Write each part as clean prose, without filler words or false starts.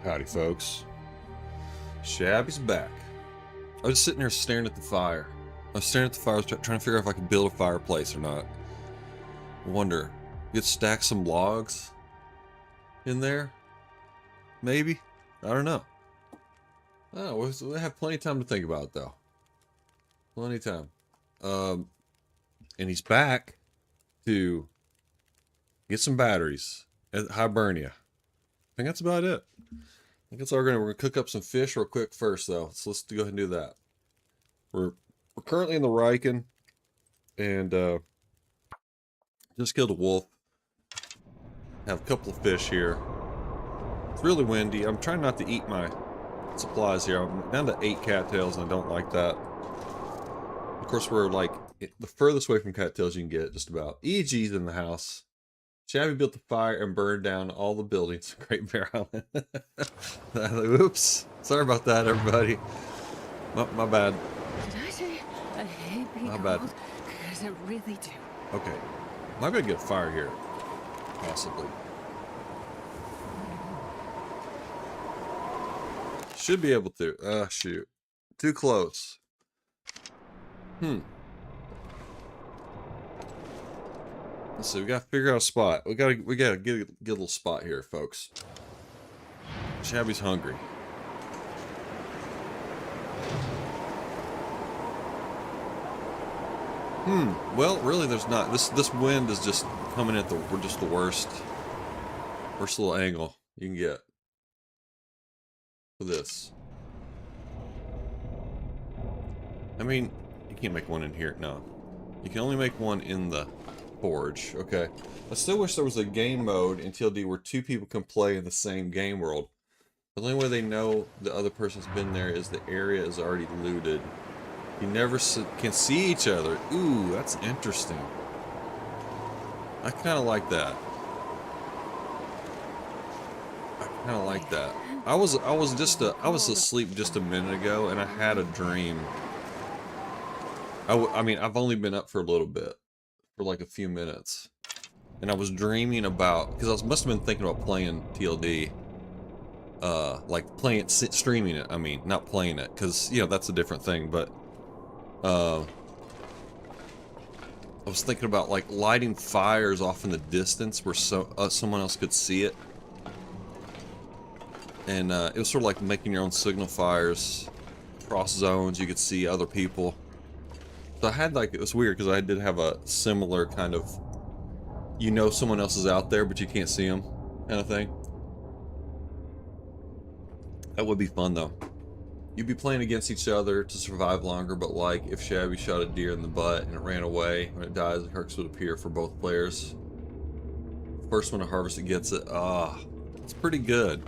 Howdy, folks. Shabby's back. I was sitting there staring at the fire. I was staring at the fire, trying to figure out if I could build a fireplace or not. I wonder, you could stack some logs in there? Maybe? I don't know. Oh, we have plenty of time to think about it, though. Plenty of time. And he's back to get some batteries at Hibernia. I think that's about it. I think that's all we're gonna cook up some fish real quick first, though. So let's go ahead and do that. We're currently in the Riken, and just killed a wolf. Have a couple of fish here. It's really windy. I'm trying not to eat my supplies here. I'm down to 8 cattails, and I don't like that. Of course, we're like the furthest away from cattails you can get, just about. EG's in the house. Shabby built the fire and burned down all the buildings in Great Bear Island. Oops. Sorry about that, everybody. My bad. Did I say I hate being My cold? bad. Because I really do. Okay. Might be able to get a fire here. Possibly. Should be able to. Shoot. Too close. Let's see, we gotta figure out a spot. We gotta get a little spot here, folks. Shabby's hungry. Well, really, there's not. This wind is just coming at we're just the worst little angle you can get for this. I mean, you can't make one in here. No, you can only make one in the forge. Okay. I still wish there was a game mode in TLD where 2 people can play in the same game world. The only way they know the other person's been there is the area is already looted. You never can see each other. Ooh, that's interesting. I kind of like that. I was asleep just a minute ago, and I had a dream. I mean, I've only been up for a little bit, for like a few minutes, and I was dreaming about, because I must have been thinking about playing TLD, like streaming it. I mean, not playing it, because you know that's a different thing. But I was thinking about like lighting fires off in the distance where someone else could see it, and it was sort of like making your own signal fires across zones. You could see other people. So I had like, it was weird because I did have a similar kind of, you know, someone else is out there but you can't see them kind of thing. That would be fun though. You'd be playing against each other to survive longer, but like if Shabby shot a deer in the butt and it ran away, when it dies, the Hercs would appear for both players. First one to harvest it gets it. It's pretty good.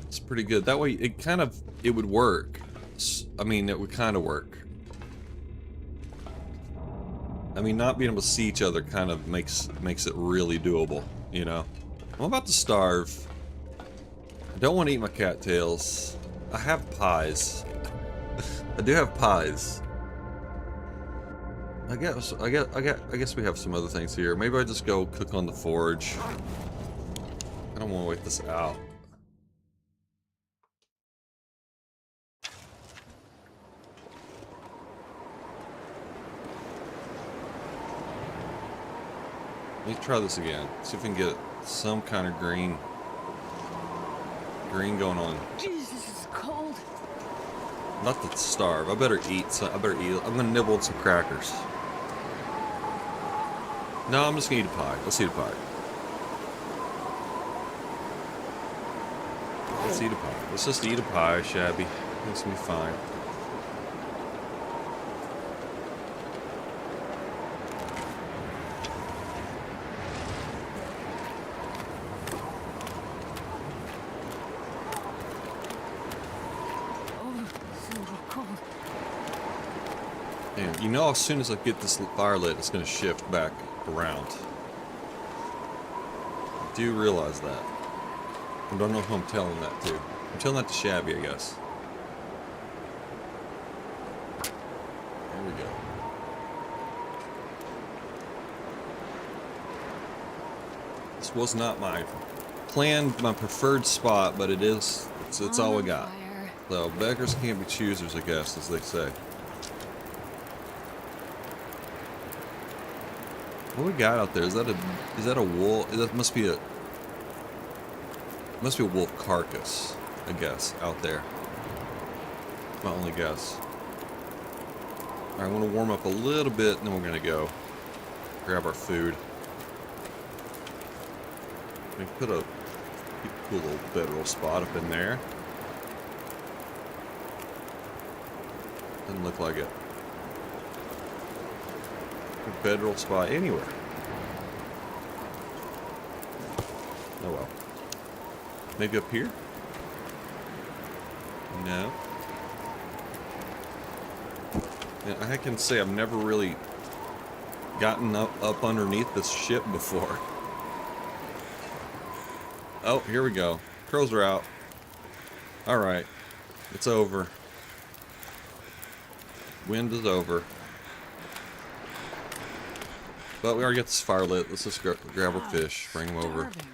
It's pretty good. That way it would work. I mean, it would kind of work. I mean, not being able to see each other kind of makes it really doable, you know? I'm about to starve. I don't want to eat my cattails. I have pies. I do have pies. I guess we have some other things here. Maybe I just go cook on the forge. I don't want to wait this out. Let me try this again. See if we can get some kind of green going on. Jesus, this is cold. Not to starve. I better eat. I'm gonna nibble on some crackers. No, I'm just gonna eat a pie. Let's eat a pie. Let's eat a pie. Let's just eat a pie, Shabby. It's gonna be fine. And you know, as soon as I get this fire lit, it's going to shift back around. I do realize that. I don't know who I'm telling that to. I'm telling that to Shabby, I guess. There we go. This was not my planned my preferred spot, but it's all we On got. fire. So beggars can't be choosers, I guess, as they say. What we got out there? Is that a wolf? That must be a wolf carcass, I guess, out there. My only guess. Alright, I want to warm up a little bit, and then we're gonna go grab our food. We can put a cool little bedroll spot up in there. Doesn't look like it. A bedroll spot anywhere. Oh well. Maybe up here? No. Yeah, I can say I've never really gotten up underneath this ship before. Oh, here we go. Crows are out. Alright. It's over. Wind is over. But we already got this fire lit. Let's just grab our fish, bring them over. Starving.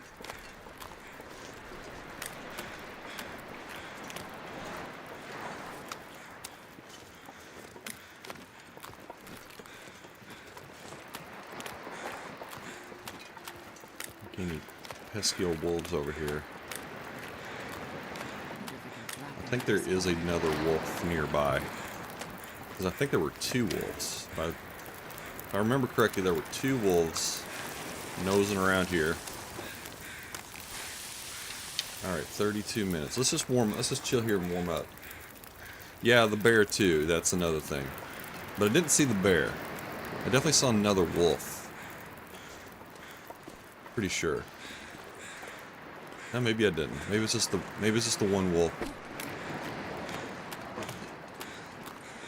Any pesky old wolves over here. I think there is another wolf nearby. Because I think there were two wolves. If I remember correctly, there were two wolves nosing around here. Alright, 32 minutes. Let's just chill here and warm up. Yeah, the bear too. That's another thing. But I didn't see the bear. I definitely saw another wolf. Pretty sure. No, maybe I didn't. Maybe it's just the one wolf.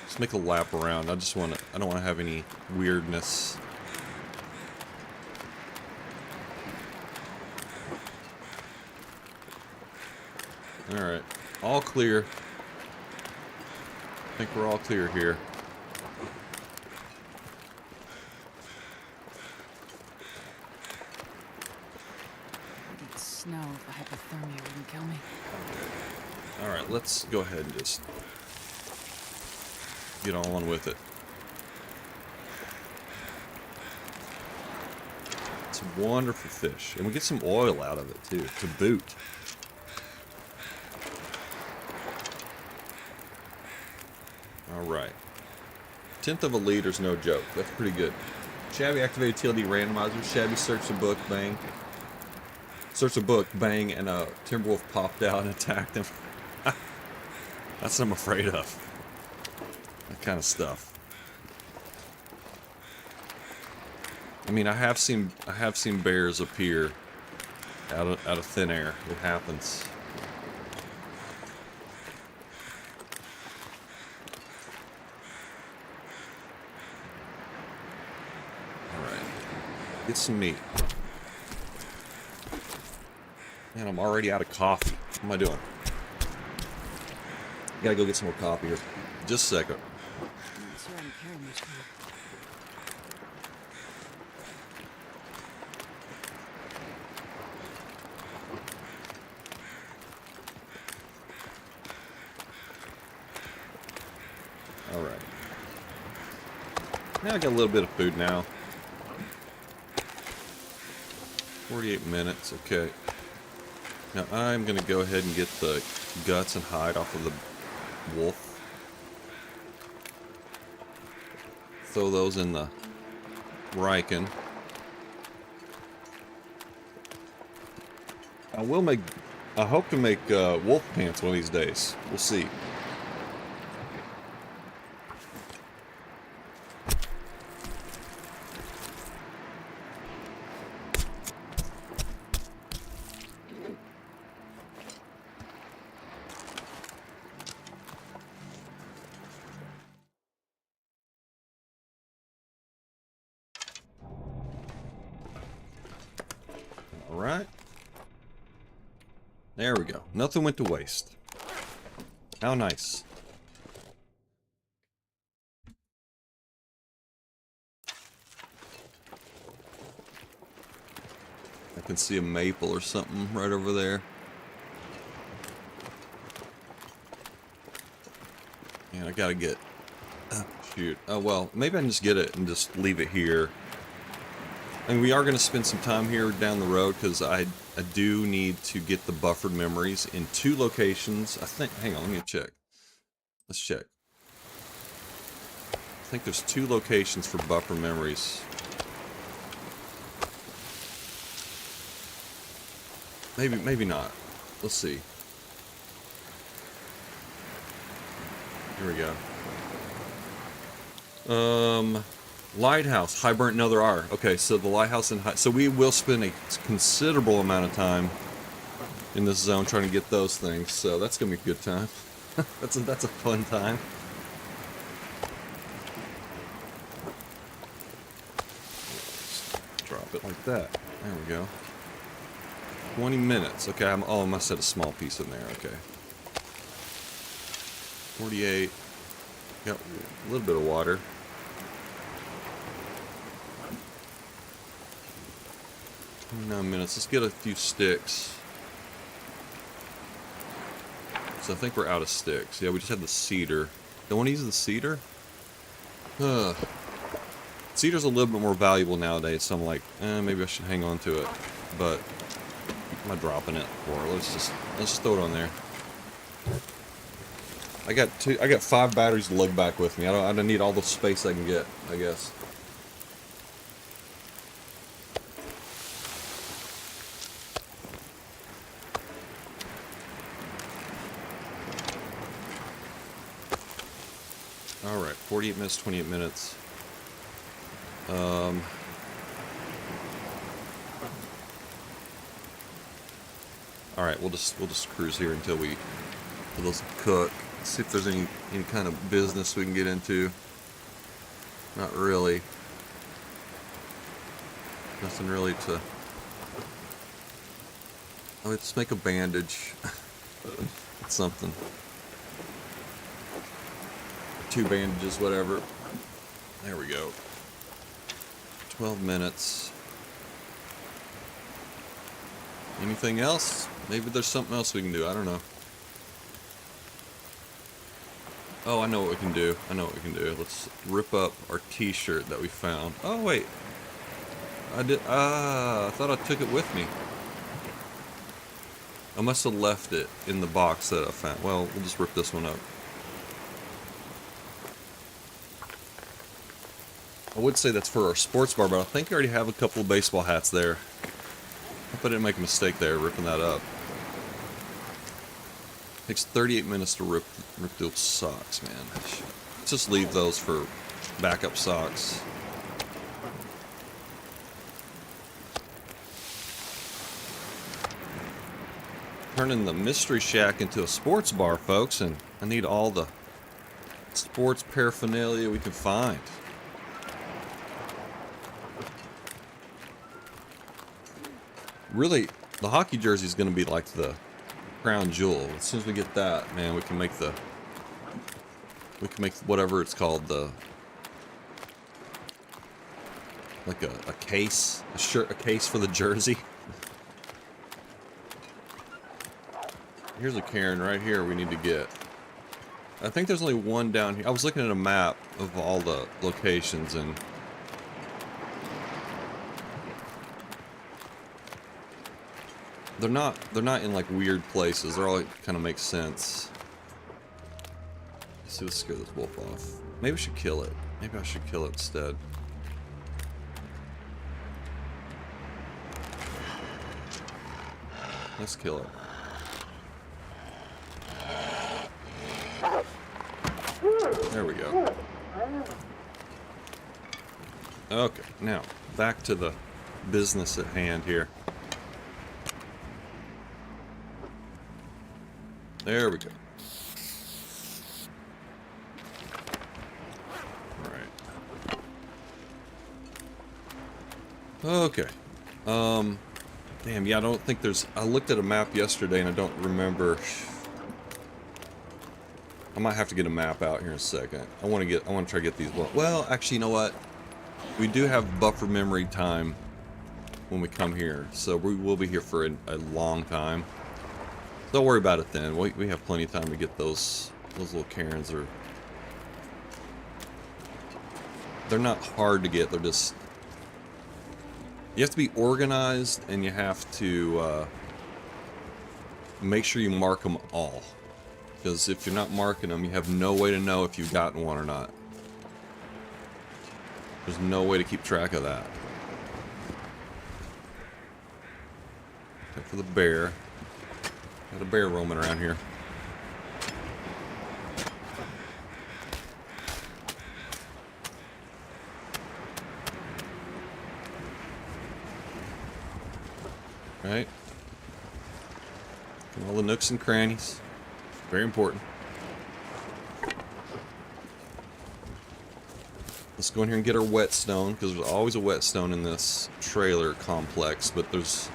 Let's make a lap around. I don't want to have any weirdness. Alright. All clear. I think we're all clear here. Snow if the hypothermia wouldn't kill me. Alright, let's go ahead and just get on with it. It's wonderful fish. And we get some oil out of it too, to boot. Alright. 1/10 of a liter's no joke. That's pretty good. Shabby activated TLD randomizer. Shabby searched the book, bang. Searched the book, bang, and a Timberwolf popped out and attacked him. That's what I'm afraid of. That kind of stuff. I mean, I have seen bears appear out of thin air. It happens. All right, get some meat. Man, I'm already out of coffee. What am I doing? Gotta go get some more coffee here. Just a second. I'm not sure I'm carrying much more. Alright. Now I got a little bit of food now. 48 minutes, okay. Now I'm gonna go ahead and get the guts and hide off of the wolf. Throw those in the Riken. I hope to make wolf pants one of these days. We'll see. Alright. There we go. Nothing went to waste. How nice. can see a maple or something right over there. And I gotta get... Oh, shoot. Oh, well, maybe I can just get it and just leave it here. I mean, we are going to spend some time here down the road because I do need to get the buffered memories in 2 locations. I think... Hang on, let me check. Let's check. I think there's 2 locations for buffer memories. Maybe not. Let's see. Here we go. Lighthouse, high burnt another hour. Okay, so the lighthouse and so we will spend a considerable amount of time in this zone trying to get those things. So that's gonna be a good time. that's a fun time. Just drop it like that. There we go. 20 minutes. Okay, I must have a small piece in there. Okay. 48. Got a little bit of water. 29 minutes. Let's get a few sticks. So I think we're out of sticks. Yeah, we just had the cedar. Don't want to use the cedar? Cedar's a little bit more valuable nowadays, so I'm like, maybe I should hang on to it. But I'm not dropping it. Or let's just throw it on there. I got 5 batteries to lug back with me. I don't need all the space I can get, I guess. Alright, 48 minutes, 28 minutes. Alright, we'll just cruise here until those cook. See if there's any kind of business we can get into. Not really. Nothing really to... Oh, let's make a bandage. Something. 2 bandages, whatever. There we go. 12 minutes. Anything else? Maybe there's something else we can do. I don't know. Oh, I know what we can do. Let's rip up our t-shirt that we found. Oh, wait. I thought I took it with me. I must have left it in the box that I found. Well, we'll just rip this one up. I would say that's for our sports bar, but I think I already have a couple of baseball hats there. I hope I didn't make a mistake there, ripping that up. Takes 38 minutes to rip those socks, man. Let's just leave those for backup socks. Turning the mystery shack into a sports bar, folks, and I need all the sports paraphernalia we can find. Really, the hockey jersey is going to be like the crown jewel. As soon as we get that, man, we can make whatever it's called, like a case, a case for the jersey. Here's a cairn right here we need to get. I think there's only one down here. I was looking at a map of all the locations, and they're not in like weird places. They're all kind of make sense. Let's see, let's scare this wolf off. Maybe we should kill it. Maybe I should kill it instead. Let's kill it. There we go. Okay, now back to the business at hand here. There we go. Alright. Okay. Damn, yeah, I don't think there's... I looked at a map yesterday and I don't remember... I might have to get a map out here in a second. I want to try to get these... Well, actually, you know what? We do have buffer memory time when we come here, so we will be here for a long time. Don't worry about it then. We have plenty of time to get those little cairns. They're not hard to get. They're just, you have to be organized, and you have to make sure you mark them all. Because if you're not marking them, you have no way to know if you've gotten one or not. There's no way to keep track of that. Except for the bear. Got a bear roaming around here. Right? And all the nooks and crannies. Very important. Let's go in here and get our whetstone, because there's always a whetstone in this trailer complex, but there's...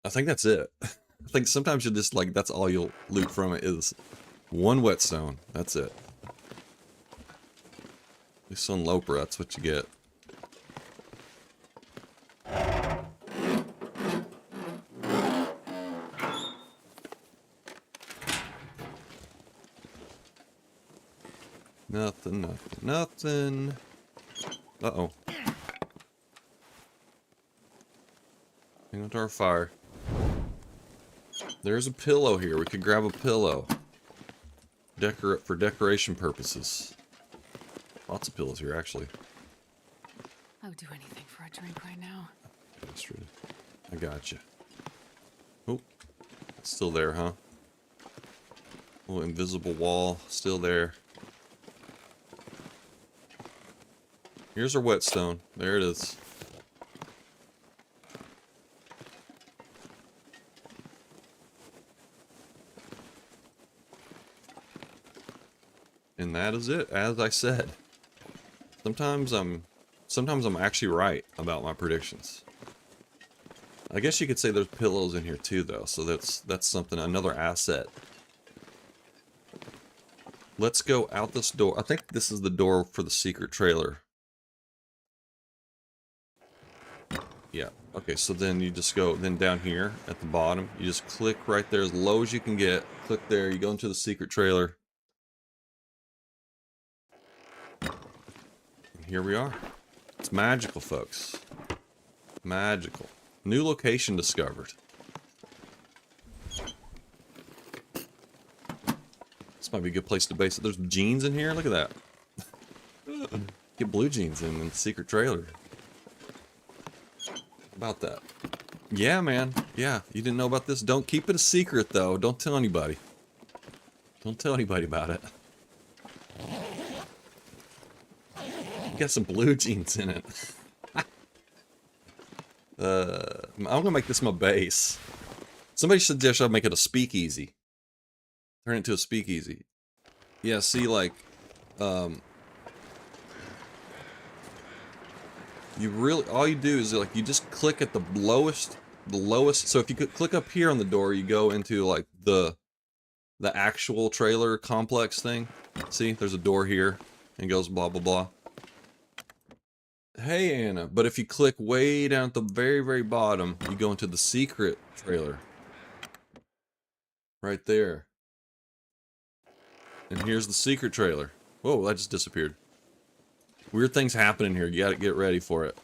I think that's it. I think sometimes you just, like, that's all you'll loot from it is one whetstone. That's it. At least on Loper, that's what you get. Nothing, nothing, nothing. Uh-oh. Hang on to our fire. There's a pillow here. We could grab a pillow. For decoration purposes. Lots of pillows here, actually. I would do anything for a drink right now. That's true. I gotcha. Oh, it's still there, huh? Little invisible wall, still there. Here's our whetstone. There it is. And that is it, as I said. Sometimes I'm actually right about my predictions. I guess you could say there's pillows in here too, though, so that's something, another asset. Let's go out this door. I think this is the door for the secret trailer. Yeah, okay, so then you just go, then down here at the bottom, you just click right there as low as you can get. Click there, you go into the secret trailer. And here we are. It's magical, folks. Magical. New location discovered. This might be a good place to base it. There's jeans in here, look at that. Get blue jeans in the secret trailer. About that. Yeah, man. Yeah, you didn't know about this? Don't keep it a secret, though. Don't tell anybody. Don't tell anybody about it. You got some blue jeans in it. I'm gonna make this my base. Somebody suggested I make it a speakeasy. Turn it into a speakeasy. Yeah, see, like, you really, all you do is, like, you just click at the lowest, so if you could click up here on the door, you go into, like, the actual trailer complex thing. See, there's a door here, and goes blah, blah, blah. Hey, Anna, but if you click way down at the very, very bottom, you go into the secret trailer. Right there. And here's the secret trailer. Whoa, that just disappeared. Weird things happening here. You gotta get ready for it.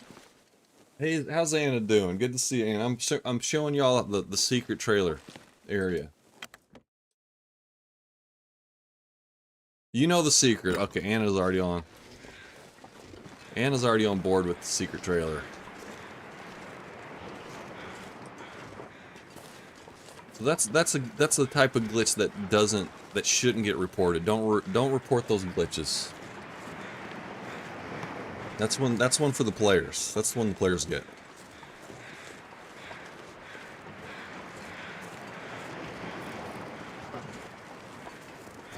Hey, how's Anna doing? Good to see you, Anna. I'm showing y'all the secret trailer area. You know the secret. Okay, Anna's already on. Anna's already on board with the secret trailer. So that's the type of glitch that shouldn't get reported. Don't report those glitches. That's one for the players. That's the one the players get.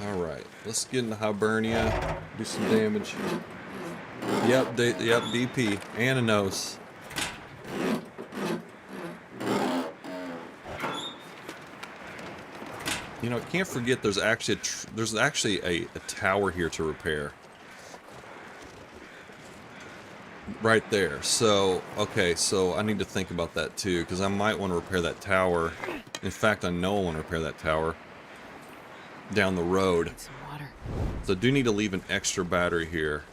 Alright, let's get into Hibernia, do some damage. Yep, DP. Anna knows. You know, I can't forget there's actually a tower here to repair. right there. So, okay, so I need to think about that too, because I might want to repair that tower. In fact, I know I want to repair that tower down the road. Need some water. So I do need to leave an extra battery here.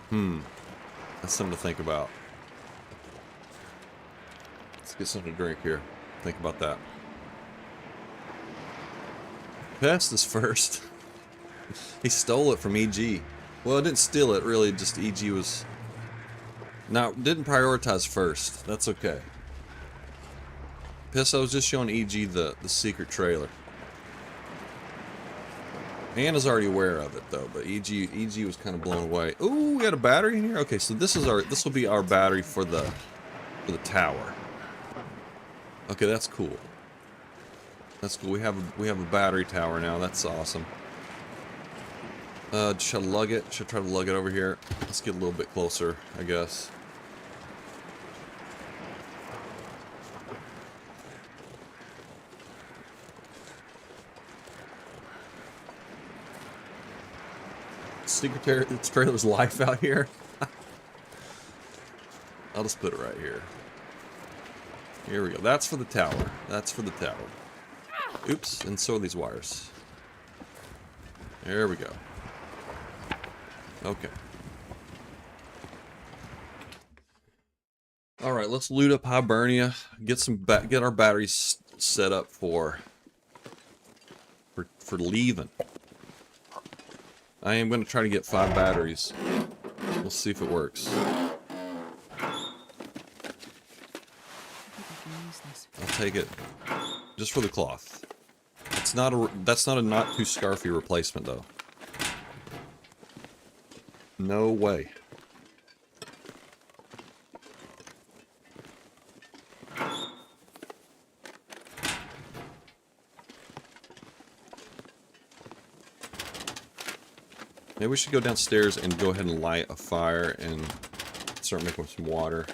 That's something to think about. Let's get something to drink here. Think about that. Pest is first. He stole it from EG. Well, I didn't steal it, really, just EG was... didn't prioritize first. That's okay. Piss, I was just showing EG the secret trailer. Anna's already aware of it though, but EG was kind of blown away. Ooh, we got a battery in here? Okay, so this will be our battery for the tower. Okay, that's cool. That's cool. We have a battery tower now. That's awesome. Should I lug it? Should I try to lug it over here? Let's get a little bit closer, I guess. Secret trailer's life out here. I'll just put it right here. Here we go. That's for the tower. That's for the tower. Oops, and so are these wires. There we go. Okay. All right, let's loot up Hibernia. Get our batteries set up for leaving. I am going to try to get 5 batteries. We'll see if it works. I'll take it just for the cloth. That's not a not too scarfy replacement though. No way. Maybe we should go downstairs and go ahead and light a fire and start making some water.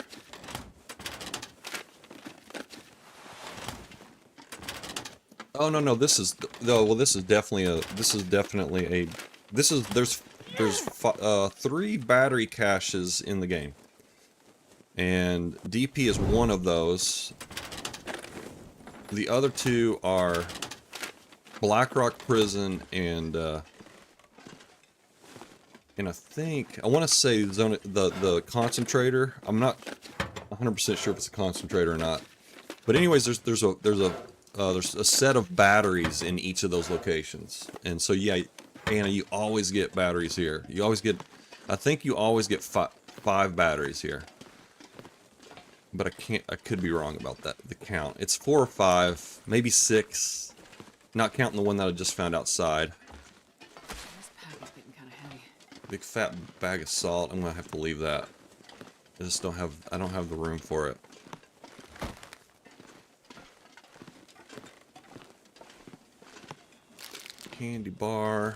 Oh no, this is definitely there's 3 battery caches in the game. And DP is one of those. The other 2 are Blackrock Prison and I think I want to say the concentrator. I'm not 100% sure if it's a concentrator or not. But anyways, there's a set of batteries in each of those locations. And so yeah, Anna, you always get batteries here. You always get, I think you always get 5 batteries here. But I could be wrong about that, the count. It's 4 or 5, maybe 6. Not counting the one that I just found outside. Big fat bag of salt. I'm gonna have to leave that. I don't have the room for it. Candy bar.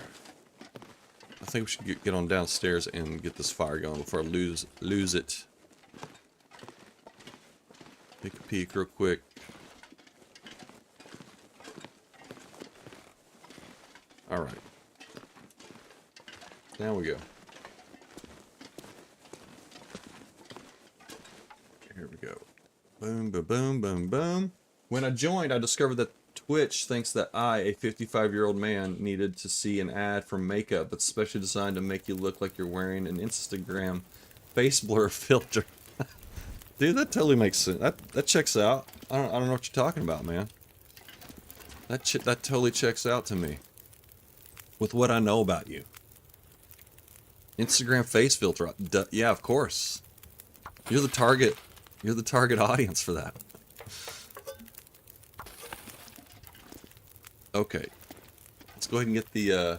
I think we should get on downstairs and get this fire going before I lose it. Take a peek real quick. All right. Down we go. Here we go. Boom, boom, boom, boom, boom. When I joined, I discovered that Twitch thinks that I, a 55-year-old man, needed to see an ad for makeup that's specially designed to make you look like you're wearing an Instagram face blur filter. Dude, that totally makes sense. That checks out. I don't know what you're talking about, man. That totally checks out to me. With what I know about you. Instagram face filter. Yeah, of course. You're the target audience for that. Okay. Let's go ahead and get the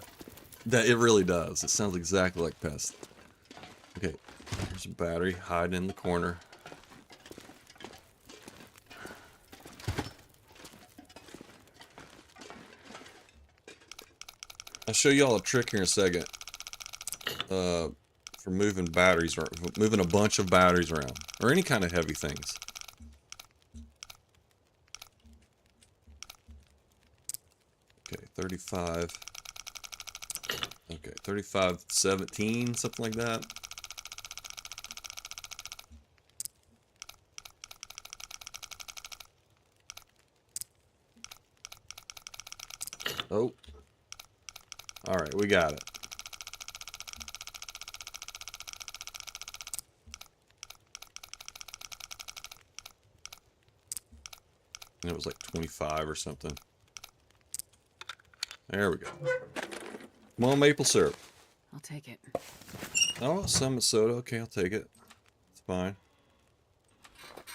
that it really does. It sounds exactly like Pest. Okay. There's a battery hiding in the corner. I'll show y'all a trick here in a second. For moving batteries, or moving a bunch of batteries around, or any kind of heavy things. Okay, 35. Okay, 35, 17, something like that. Oh. Alright, we got it. And it was like 25 or something. There we go. Come on, maple syrup. I'll take it. Oh, some soda. Okay, I'll take it. It's fine.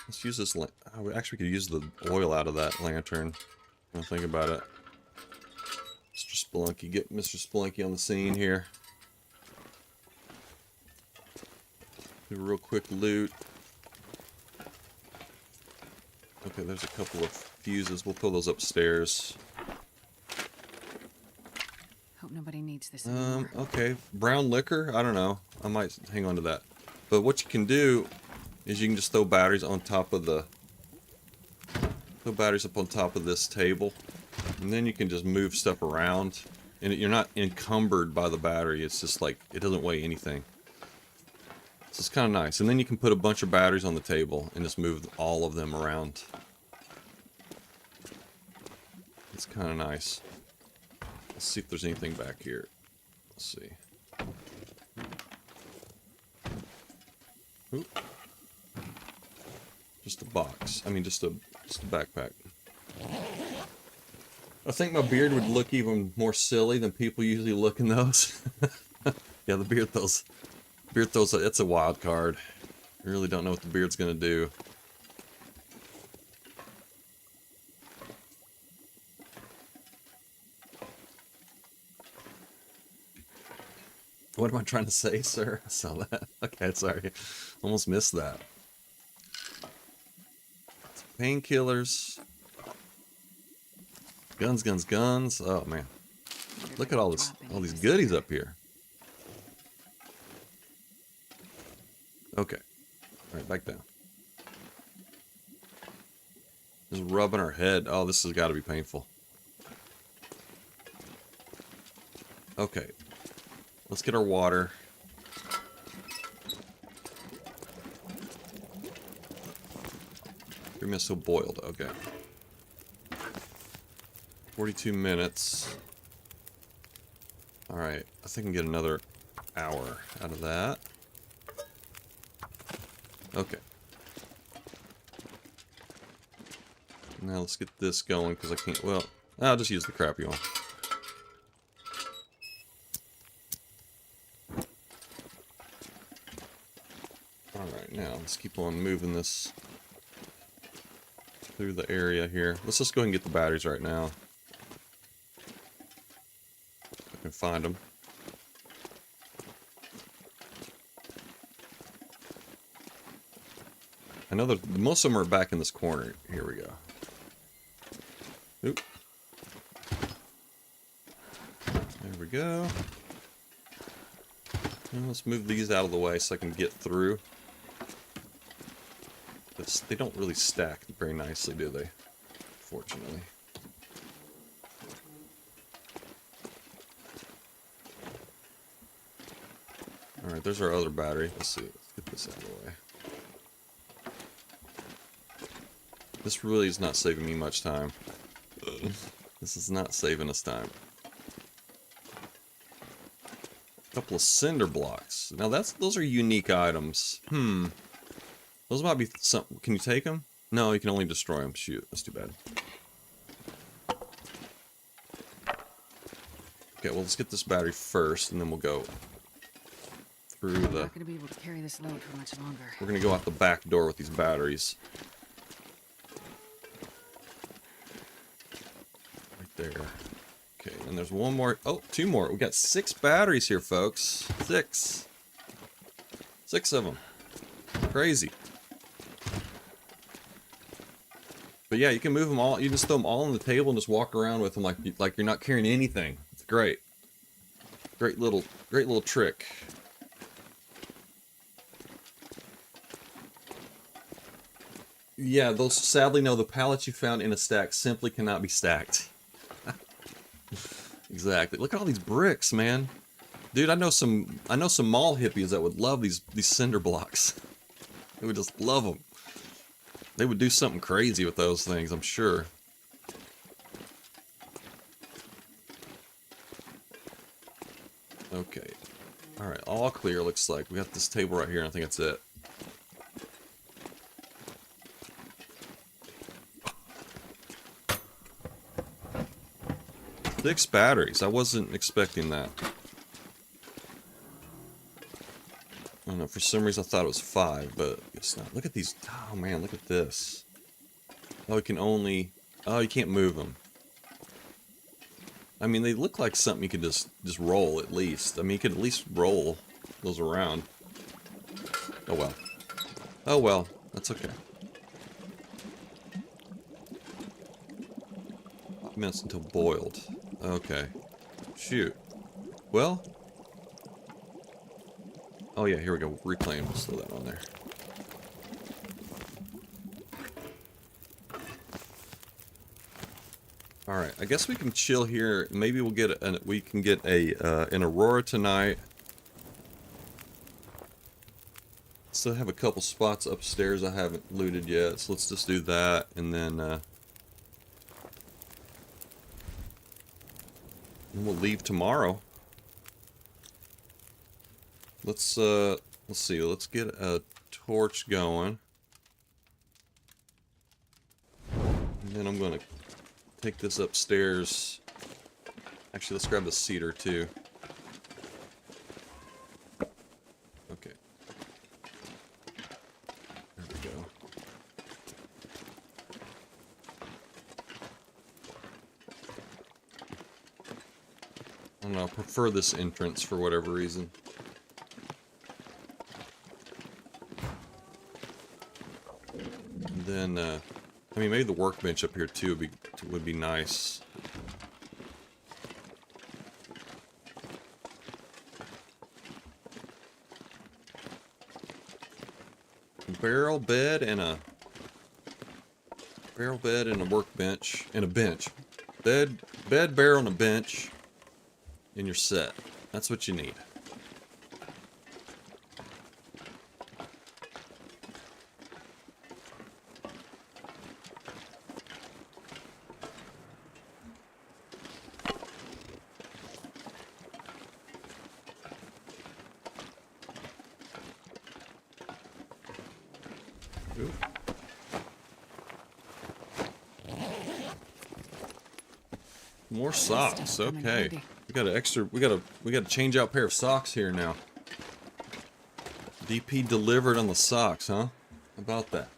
Let's use this. We actually could use the oil out of that lantern. When I think about it. Mr. Spelunky, get Mr. Spelunky on the scene here. Do a real quick loot. Okay, there's a couple of fuses. We'll pull those upstairs. Hope nobody needs this anymore. Okay. Brown liquor? I don't know. I might hang on to that. But what you can do is you can just throw batteries on top of the... Throw batteries up on top of this table. And then you can just move stuff around. And you're not encumbered by the battery. It's just like, it doesn't weigh anything. So it's kind of nice. And then you can put a bunch of batteries on the table and just move all of them around. It's kind of nice. Let's see if there's anything back here. Let's see. Oop. Just a box. I mean, just a backpack. I think my beard would look even more silly than people usually look in those. Yeah, the beard throws. It's a wild card. I really don't know what the beard's gonna do. What am I trying to say, sir? I saw that. Okay, sorry. Almost missed that. Painkillers. Guns, guns, guns. Oh, man. Look at all these goodies up here. Okay. Alright, back down. Just rubbing our head. Oh, this has got to be painful. Okay. Let's get our water. Your missile boiled. Okay. 42 minutes. Alright. I think I can get another hour out of that. Okay. Now let's get this going because I can't. Well, I'll just use the crappy one. Alright, now let's keep on moving this through the area here. Let's just go ahead and get the batteries right now. If I can find them. I know that most of them are back in this corner. Here we go. Oop. There we go. And let's move these out of the way so I can get through. They don't really stack very nicely, do they? Fortunately. Alright, there's our other battery. Let's see. Let's get this out of the way. This really is not saving me much time. This is not saving us time. A couple of cinder blocks. Now those are unique items. Those might be some. Can you take them? No, you can only destroy them. Shoot, that's too bad. Okay, well let's get this battery first, and then we'll go through the. I'm not gonna be able to carry this load for much longer. We're gonna go out the back door with these batteries. Right there. Okay, and there's one more. Oh, two more. We got 6 batteries here, folks. 6. 6 of them. Crazy. But yeah, you can move them all. You just throw them all on the table and just walk around with them like you're not carrying anything. It's great. Great little trick. Yeah, those sadly no. The pallets you found in a stack simply cannot be stacked. Exactly. Look at all these bricks, man. Dude, I know some mall hippies that would love these cinder blocks. They would just love them. They would do something crazy with those things, I'm sure. Okay. Alright, all clear looks like. We got this table right here, and I think that's it. 6 batteries. I wasn't expecting that. I don't know, for some reason I thought it was 5, but it's not. Look at these. Oh man, look at this. Oh, you can only... Oh, you can't move them. I mean, they look like something you could just roll, at least. I mean, you could at least roll those around. Oh well. Oh well, that's okay. 5 minutes until boiled. Okay. Shoot. Well... Oh yeah, here we go. Reclaim. We'll throw that on there. All right, I guess we can chill here. Maybe we'll get we can get an Aurora tonight. Still have a couple spots upstairs I haven't looted yet, so let's just do that, and then we'll leave tomorrow. Let's see. Let's get a torch going, and then I'm gonna take this upstairs. Actually, let's grab the cedar too. Okay. There we go. I don't know, I prefer this entrance for whatever reason. And then, I mean, maybe the workbench up here too would be nice. Barrel bed and a workbench and a bench. Bed, barrel, and a bench, and you're set. That's what you need. Ooh. More socks. Okay. We got an extra. We got to change out pair of socks here now. DP delivered on the socks, huh? How about that?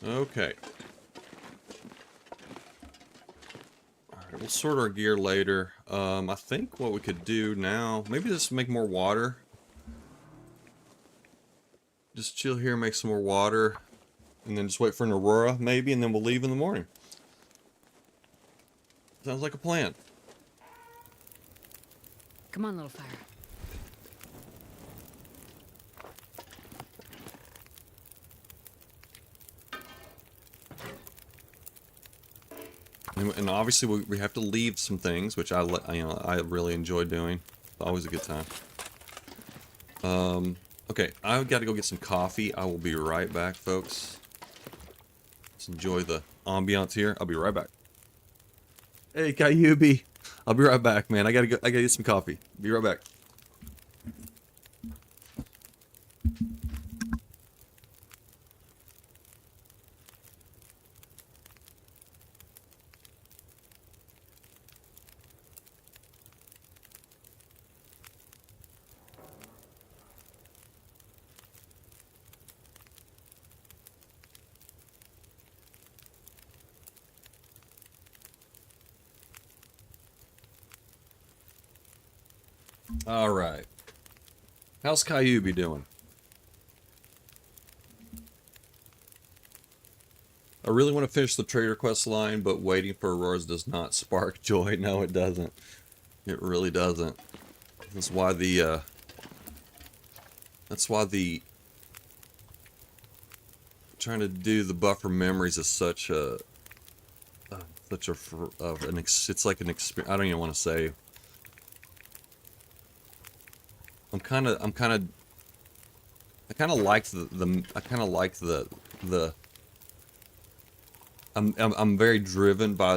Okay. Alright, we'll sort our gear later. I think what we could do now, maybe just make more water. Just chill here, make some more water, and then just wait for an Aurora, maybe, and then we'll leave in the morning. Sounds like a plan. Come on, little fire. And obviously we have to leave some things, which I really enjoy doing. It's always a good time. Okay, I've got to go get some coffee. I will be right back, folks. Let's enjoy the ambiance here. I'll be right back. Hey, Kyubi. I'll be right back, man. I gotta get some coffee. Be right back. All right. How's Kyubi doing? I really want to finish the Trader Quest line, but waiting for Auroras does not spark joy. No, it doesn't. It really doesn't. That's why the trying to do the buffer memories is such a it's like an experience. I don't even want to say. I'm kind of I kind of like I kind of like the I'm very driven by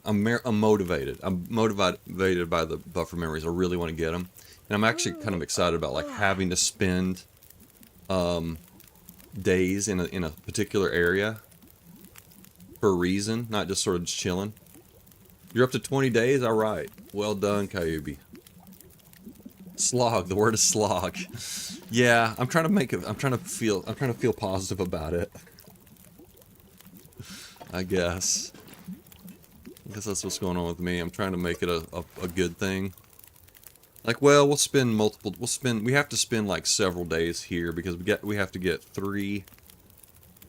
I'm motivated. I'm motivated by the buffer memories. I really want to get them, and I'm actually kind of excited about like having to spend days in a particular area for a reason, not just sort of just chilling. You're up to 20 days. All right, well done, Kyubi. Slog. The word is slog. Yeah, I'm trying to make it. I'm trying to feel positive about it. I guess. I guess that's what's going on with me. I'm trying to make it a good thing. Like, well, we have to spend like several days here because we have to get 3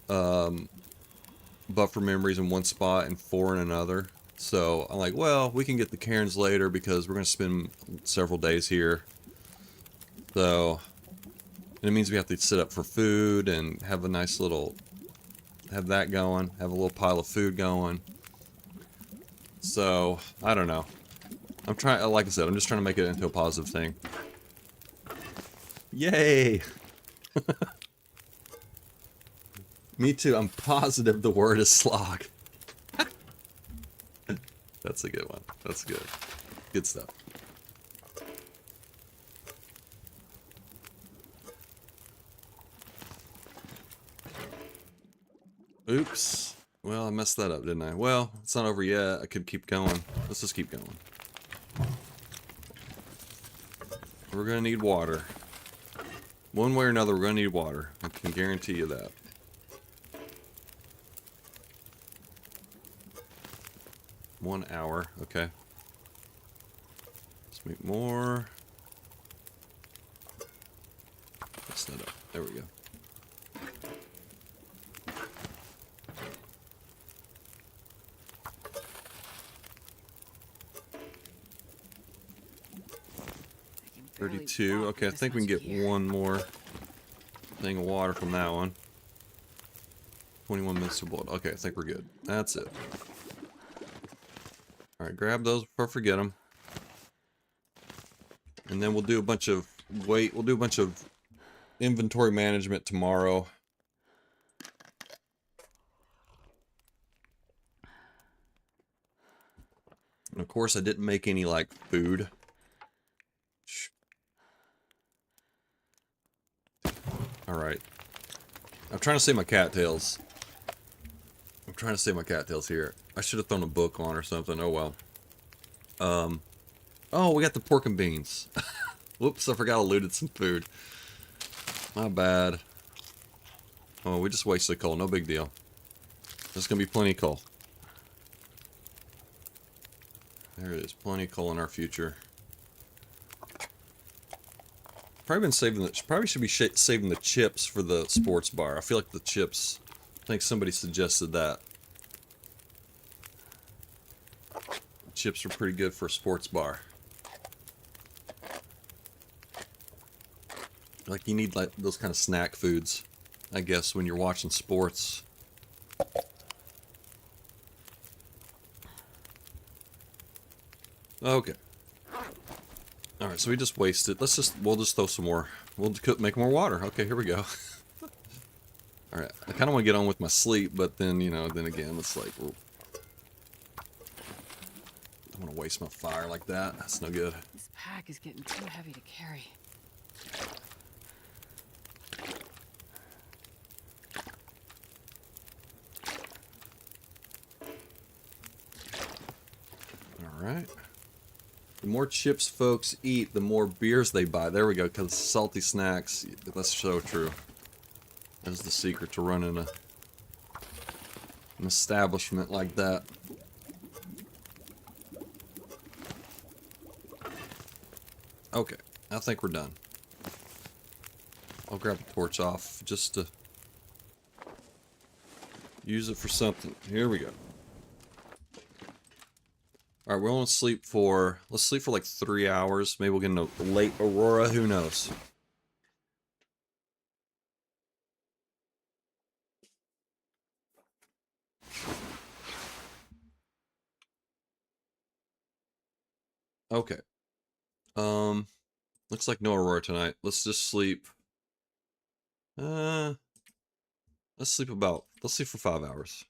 buffer memories in one spot and 4 in another. So I'm like, well, we can get the cairns later because we're going to spend several days here. So, and it means we have to sit up for food and have a nice little, have that going, have a little pile of food going. So, I don't know. I'm trying, like I said, I'm just trying to make it into a positive thing. Yay! Me too, I'm positive the word is slog. That's a good one. That's good. Good stuff. Oops. Well, I messed that up, didn't I? Well, it's not over yet. I could keep going. Let's just keep going. We're gonna need water. One way or another, we're gonna need water. I can guarantee you that. One hour, okay. Let's make more. Mess that up. There we go. I can barely 32. walk Okay, I with think we this can much get gear. one more thing of water from that one. 21 minutes of blood. Okay, I think we're good. That's it. Alright, grab those before I forget them. And then we'll do a bunch of inventory management tomorrow. And of course, I didn't make any, like, food. Alright. I'm trying to save my cattails. I'm trying to save my cattails here. I should have thrown a book on or something. Oh, well. Oh, we got the pork and beans. Whoops, I forgot I looted some food. My bad. Oh, we just wasted coal. No big deal. There's gonna be plenty of coal. There it is. Plenty of coal in our future. Probably been saving the. Probably should be saving the chips for the sports bar. I feel like the chips. I think somebody suggested that. The chips are pretty good for a sports bar. Like you need like those kind of snack foods, I guess, when you're watching sports. Okay. Alright, so we just wasted. We'll just throw some more. We'll make more water. Okay, here we go. Alright, I kind of want to get on with my sleep, but then, you know, then again, it's like, well, I don't want to waste my fire like that. That's no good. This pack is getting too heavy to carry. Alright. The more chips folks eat, the more beers they buy. There we go, because salty snacks. That's so true. That is the secret to running an establishment like that. Okay, I think we're done. I'll grab the torch off just to use it for something. Here we go. Alright, we're gonna sleep for, let's sleep for like 3 hours. Maybe we'll get a late aurora, who knows. Okay. Looks like no aurora tonight. Let's just sleep. Let's sleep for 5 hours.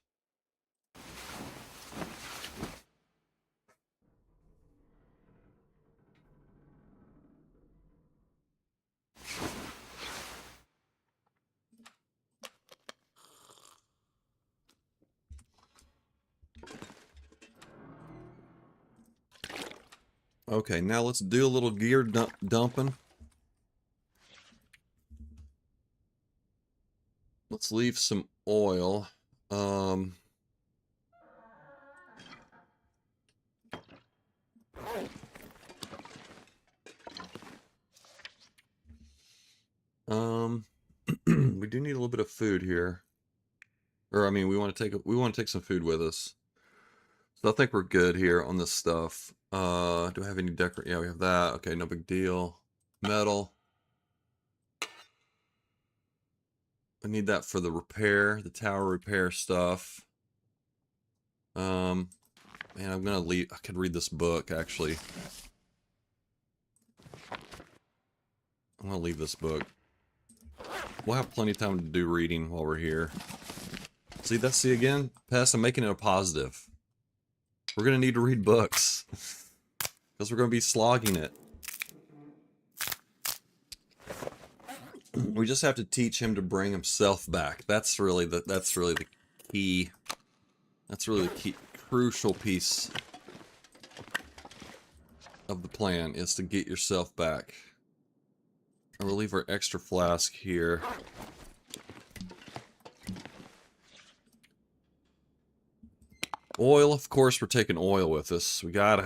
Okay, now let's do a little gear dumping. Let's leave some oil. We do need a little bit of food here. Or I mean, we want to take some food with us. So I think we're good here on this stuff. Do I have any decor? Yeah, we have that. Okay, no big deal. Metal. I need that for the repair, the tower repair stuff. Man, I'm gonna leave. I could read this book actually. I'm gonna leave this book. We'll have plenty of time to do reading while we're here. See again? Pest, I'm making it a positive. We're gonna need to read books. Because we're gonna be slogging it. We just have to teach him to bring himself back. That's really the key. That's really the key crucial piece of the plan is to get yourself back. And we'll leave our extra flask here. Oil, of course, we're taking oil with us. We gotta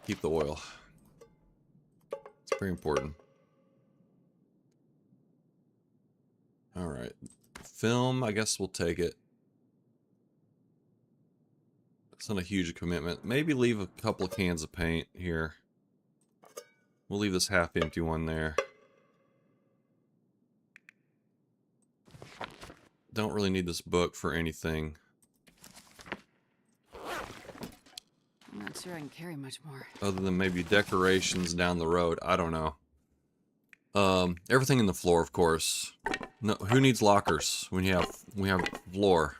keep the oil. It's very important. Alright. Film, I guess we'll take it. It's not a huge commitment. Maybe leave a couple of cans of paint here. We'll leave this half-empty one there. Don't really need this book for anything. I'm not sure I can carry much more. Other than maybe decorations down the road. I don't know. Everything in the floor, of course. No, who needs lockers when we have floor?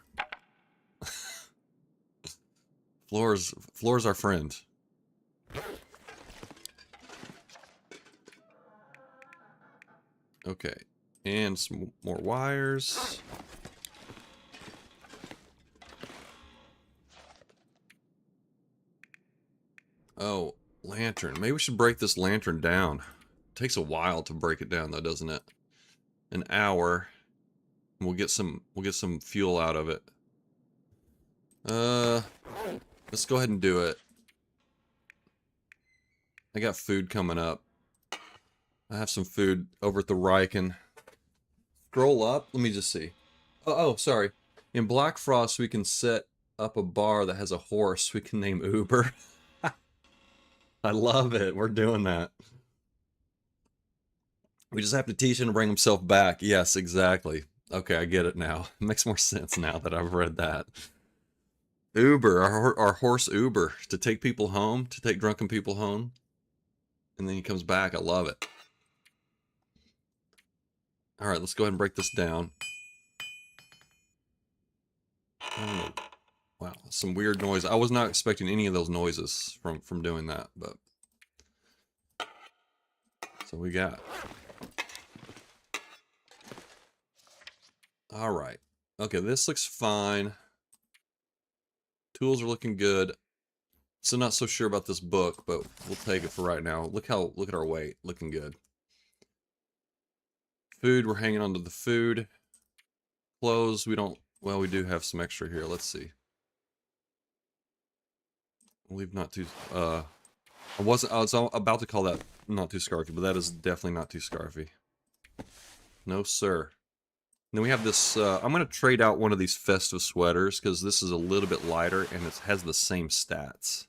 Floor's our friend. Okay, and some more wires. Oh, lantern. Maybe we should break this lantern down. It takes a while to break it down, though, doesn't it? An hour. And we'll get some fuel out of it. Let's go ahead and do it. I got food coming up. I have some food over at the Riken. Scroll up. Let me just see. Oh, sorry. In Black Frost, we can set up a bar that has a horse we can name Uber. I love it. We're doing that. We just have to teach him to bring himself back. Yes, exactly. Okay, I get it now. It makes more sense now that I've read that. Uber, our horse Uber, to take people home, to take drunken people home. And then he comes back. I love it. Alright, let's go ahead and break this down. Oh, wow, some weird noise. I was not expecting any of those noises from doing that, but... So we got... Alright. Okay, this looks fine. Tools are looking good. So not so sure about this book, but we'll take it for right now. Look at our weight. Looking good. Food, we're hanging on to the food. Clothes, we don't... Well, we do have some extra here. Let's see. Leave not too... I was about to call that not too scarfy, but that is definitely not too scarfy. No, sir. And then we have this... I'm going to trade out one of these festive sweaters, because this is a little bit lighter, and it has the same stats.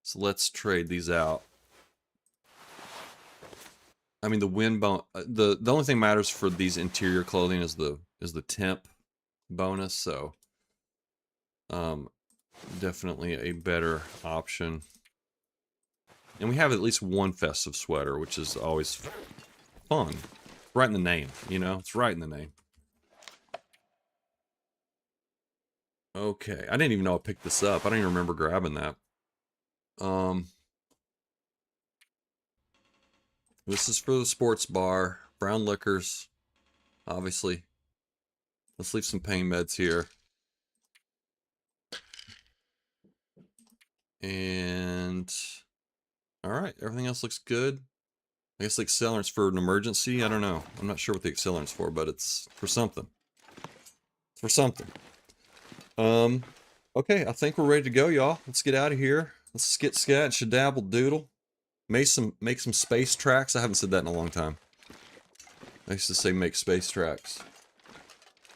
So let's trade these out. I mean, the wind bone... the only thing matters for these interior clothing is the temp bonus, so... definitely a better option. And we have at least one festive sweater, which is always fun right in the name, you know? It's right in the name. Okay, I didn't even know I picked this up. I don't even remember grabbing that. This is for the sports bar. Brown liquors, obviously. Let's leave some pain meds here. And... Alright, everything else looks good. I guess the accelerant's for an emergency? I don't know. I'm not sure what the accelerant's for, but it's for something. It's for something. Okay, I think we're ready to go, y'all. Let's get out of here. Let's skit scat, shadabble doodle. Make some space tracks. I haven't said that in a long time. I used to say make space tracks.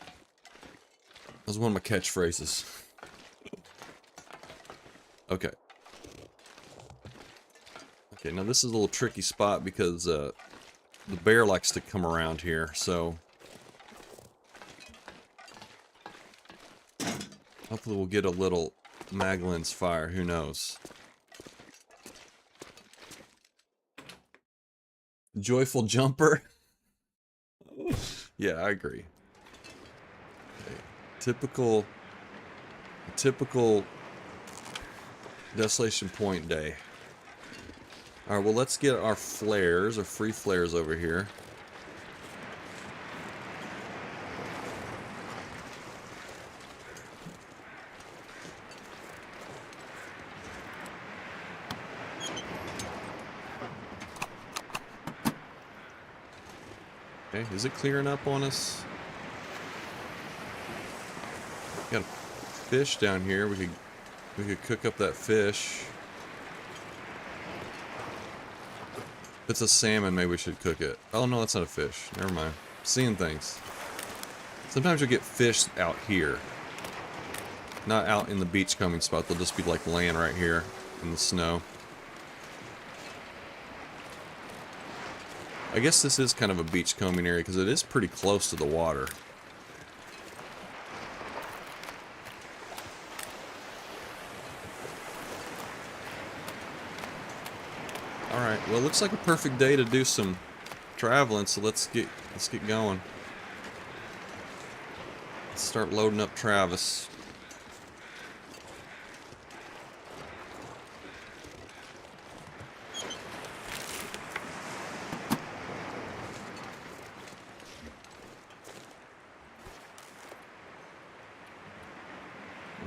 That was one of my catchphrases. Okay. Okay, now this is a little tricky spot because the bear likes to come around here, so... Hopefully we'll get a little Maglins fire, who knows. Joyful jumper? Yeah, I agree. Okay. Typical Desolation Point day. Alright, well let's get our flares, our free flares over here. Okay, is it clearing up on us? Got a fish down here. We could cook up that fish. If it's a salmon, maybe we should cook it. Oh no, that's not a fish. Never mind. Seeing things. Sometimes you'll get fish out here. Not out in the beachcombing spot. They'll just be like laying right here in the snow. I guess this is kind of a beachcombing area because it is pretty close to the water. Alright, well it looks like a perfect day to do some traveling, so let's get going. Let's start loading up Travis.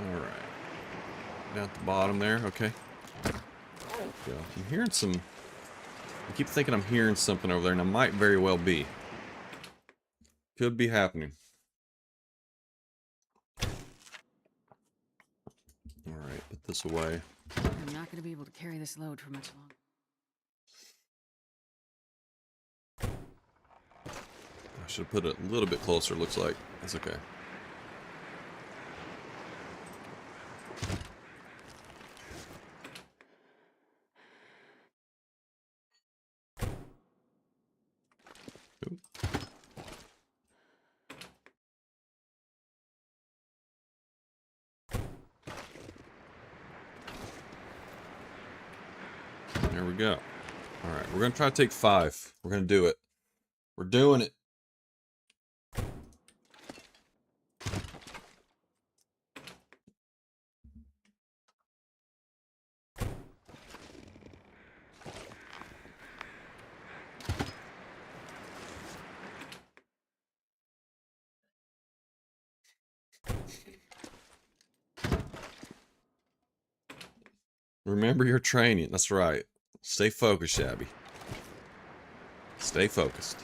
Alright. Down at the bottom there, okay. Yeah, I'm hearing some... I keep thinking I'm hearing something over there, and it might very well be. Could be happening. Alright, put this away. I'm not going to be able to carry this load for much longer. I should have put it a little bit closer, looks like. That's okay. Ooh. There we go. Alright, we're going to try to take 5. We're going to do it. We're doing it. Remember your training. That's right. Stay focused, Shabby. Stay focused.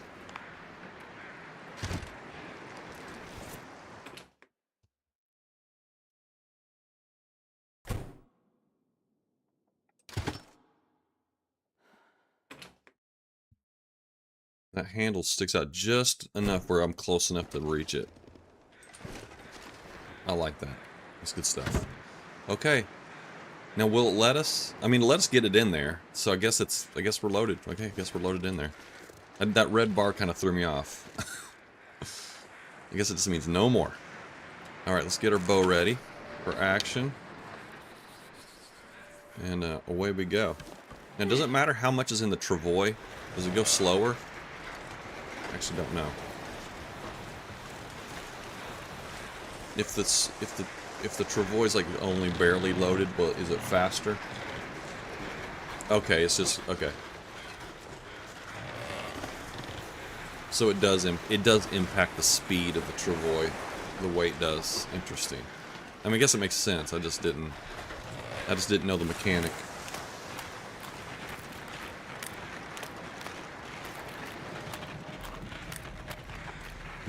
That handle sticks out just enough where I'm close enough to reach it. I like that. That's good stuff. Okay. Now will it let us? I mean, let us get it in there. So I guess we're loaded. Okay, I guess we're loaded in there. That red bar kind of threw me off. I guess it just means no more. Alright, let's get our bow ready for action. And away we go. Now, does it matter how much is in the travois? Does it go slower? Actually, don't know. If the travois like only barely loaded, but is it faster? Okay, it's just okay. So it does impact the speed of the travois. The weight does. Interesting. I mean, I guess it makes sense. I just didn't know the mechanic.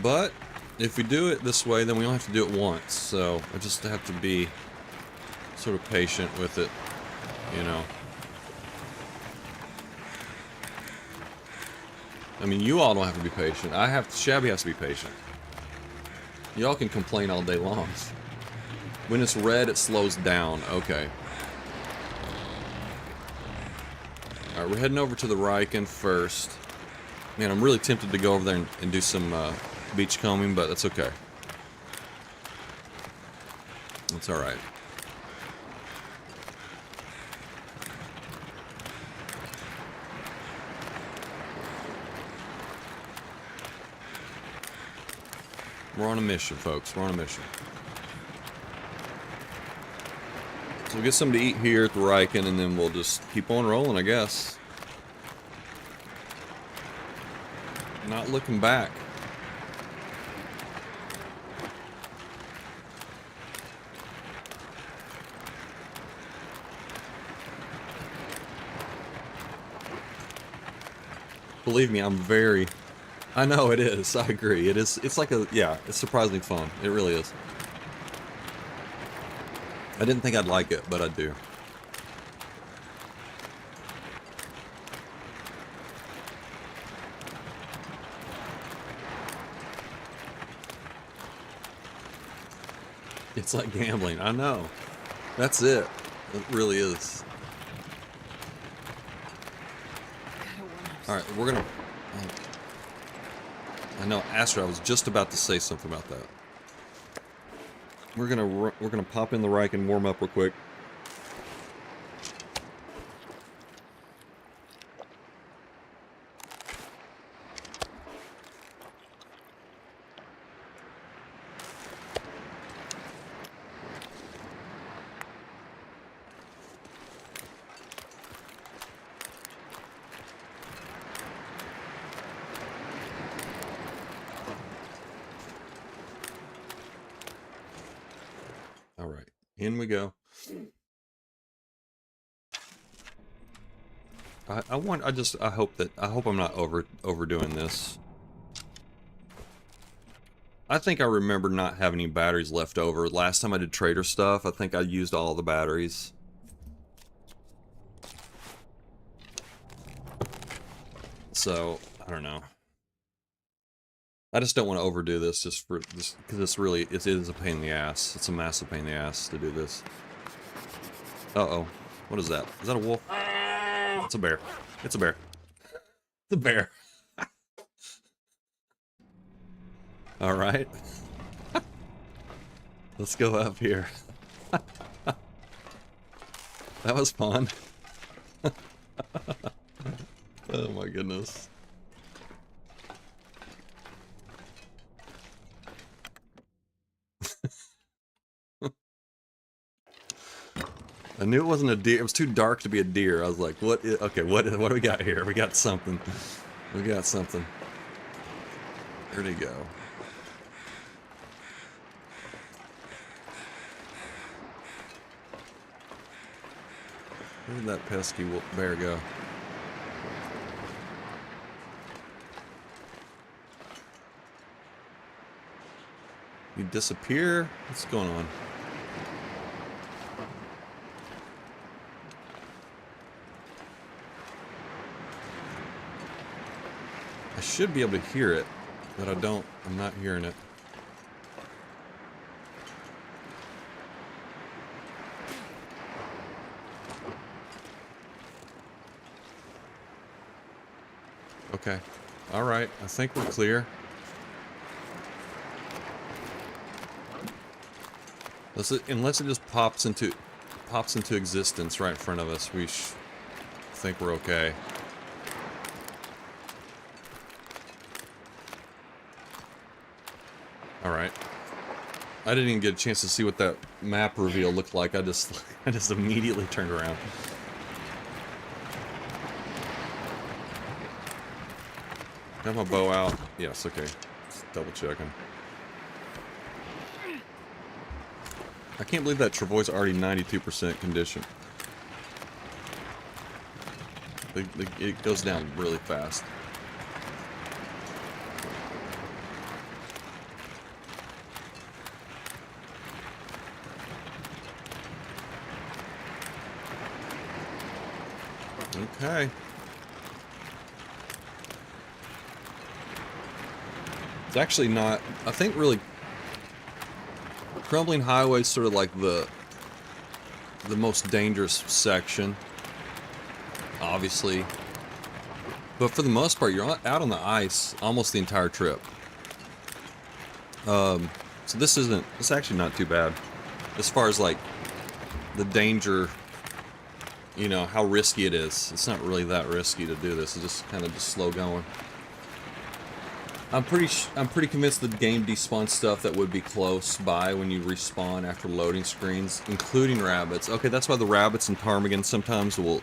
But if we do it this way, then we only have to do it once. So I just have to be sort of patient with it, you know. I mean, you all don't have to be patient. Shabby has to be patient. Y'all can complain all day long. When it's red, it slows down. Okay. Alright, we're heading over to the Riken first. Man, I'm really tempted to go over there and do some beachcombing, but that's okay. That's alright. We're on a mission, folks. We're on a mission. So we'll get something to eat here at the Riken, and then we'll just keep on rolling, I guess. Not looking back. Believe me, I'm very... I know it is. I agree. It is. It's like a... Yeah, it's surprisingly fun. It really is. I didn't think I'd like it, but I do. It's like gambling. I know. That's it. It really is. Alright, we're gonna... I know, Astra, I was just about to say something about that. We're gonna pop in the Riken and warm up real quick. Alright, in we go. I hope I'm not overdoing this. I think I remember not having any batteries left over. Last time I did trader stuff, I think I used all the batteries. So, I don't know. I just don't want to overdo this just for this, because it is a pain in the ass. It's a massive pain in the ass to do this. Uh-oh. What is that? Is that a wolf? It's a bear. It's a bear. The bear. Alright. Let's go up here. That was fun. Oh my goodness. I knew it wasn't a deer. It was too dark to be a deer. I was like, okay, what do we got here? We got something. We got something. Where'd he go? Where did that pesky bear go? You disappear? What's going on? I should be able to hear it, but I don't. I'm not hearing it. Okay. Alright, I think we're clear. Unless it just pops into existence right in front of us, we think we're okay. Alright. I didn't even get a chance to see what that map reveal looked like. I just immediately turned around. Got my bow out. Yes, okay. Just double checking. I can't believe that Travoy's already 92% condition. It goes down really fast. Okay. It's actually not, I think really, Crumbling Highway is sort of like the most dangerous section, obviously. But for the most part, you're out on the ice almost the entire trip. So it's actually not too bad. As far as like the danger, you know, how risky it is. It's not really that risky to do this. It's just kind of just slow going. I'm pretty convinced the game despawns stuff that would be close by when you respawn after loading screens, including rabbits. Okay, that's why the rabbits and ptarmigan sometimes will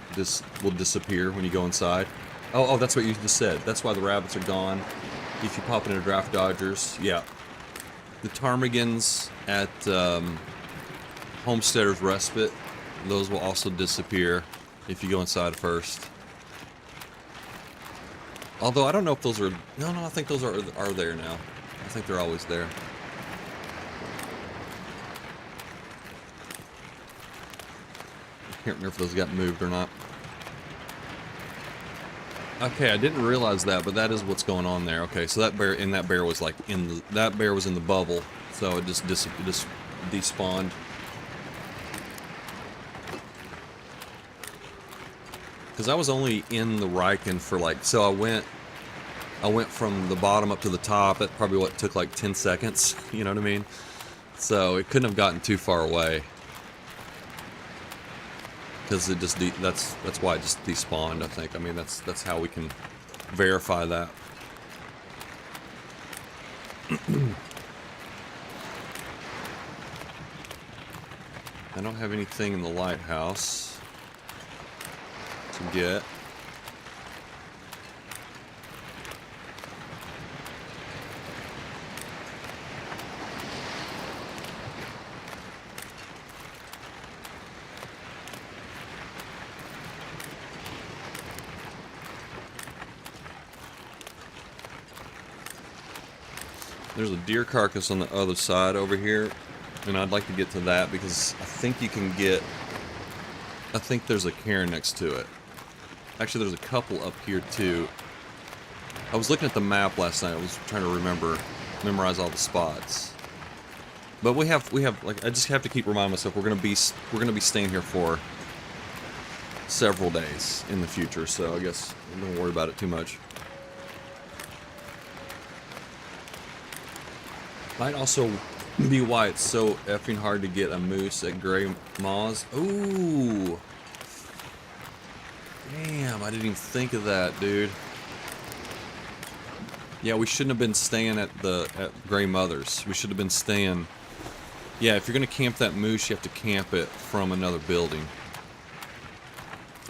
disappear when you go inside. Oh, that's what you just said. That's why the rabbits are gone if you pop into Draft Dodgers. Yeah. The ptarmigans at Homesteader's Respite, those will also disappear if you go inside first. Although I don't know if those are... No, I think those are there now. I think they're always there. I can't remember if those got moved or not. Okay, I didn't realize that, but that is what's going on there. Okay, so that bear was like that bear was in the bubble, so it just despawned. Because I was only in the Riken for like, so I went from the bottom up to the top. That probably what took like 10 seconds. You know what I mean? So it couldn't have gotten too far away. Because it just that's why it just despawned. I think. I mean that's how we can verify that. I don't have anything in the lighthouse to get. There's a deer carcass on the other side over here, and I'd like to get to that because I think you can get, I think there's a cairn next to it. Actually, there's a couple up here too. I was looking at the map last night. I was trying to memorize all the spots. But we have like, I just have to keep reminding myself we're gonna be staying here for several days in the future. So I guess I don't worry about it too much. Might also be why it's so effing hard to get a moose at Gray Maws. Ooh. Damn, I didn't even think of that, dude. Yeah, we shouldn't have been staying at Gray Mother's. We should have been staying... Yeah, if you're gonna camp that moose, you have to camp it from another building.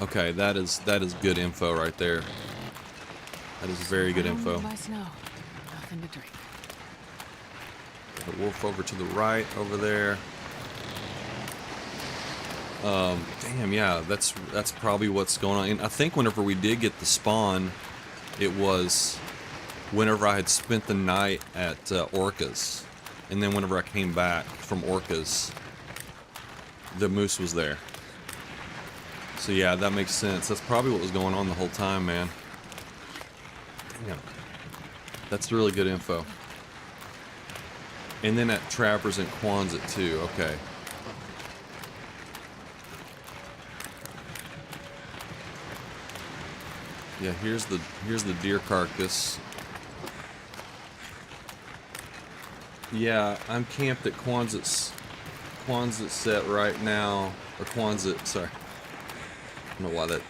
Okay, that is good info right there. That is very good info. Nothing to drink. The wolf over to the right over there. Damn, yeah, that's probably what's going on. And I think whenever we did get the spawn, it was whenever I had spent the night at Orca's, and then whenever I came back from Orca's, the moose was there. So yeah, that makes sense. That's probably what was going on the whole time, man. Damn, that's really good info. And then at Trappers and Quonset too. Okay. Yeah, here's the deer carcass. Yeah, I'm camped at Quonset set right now, or Quonset. Sorry, I don't know why that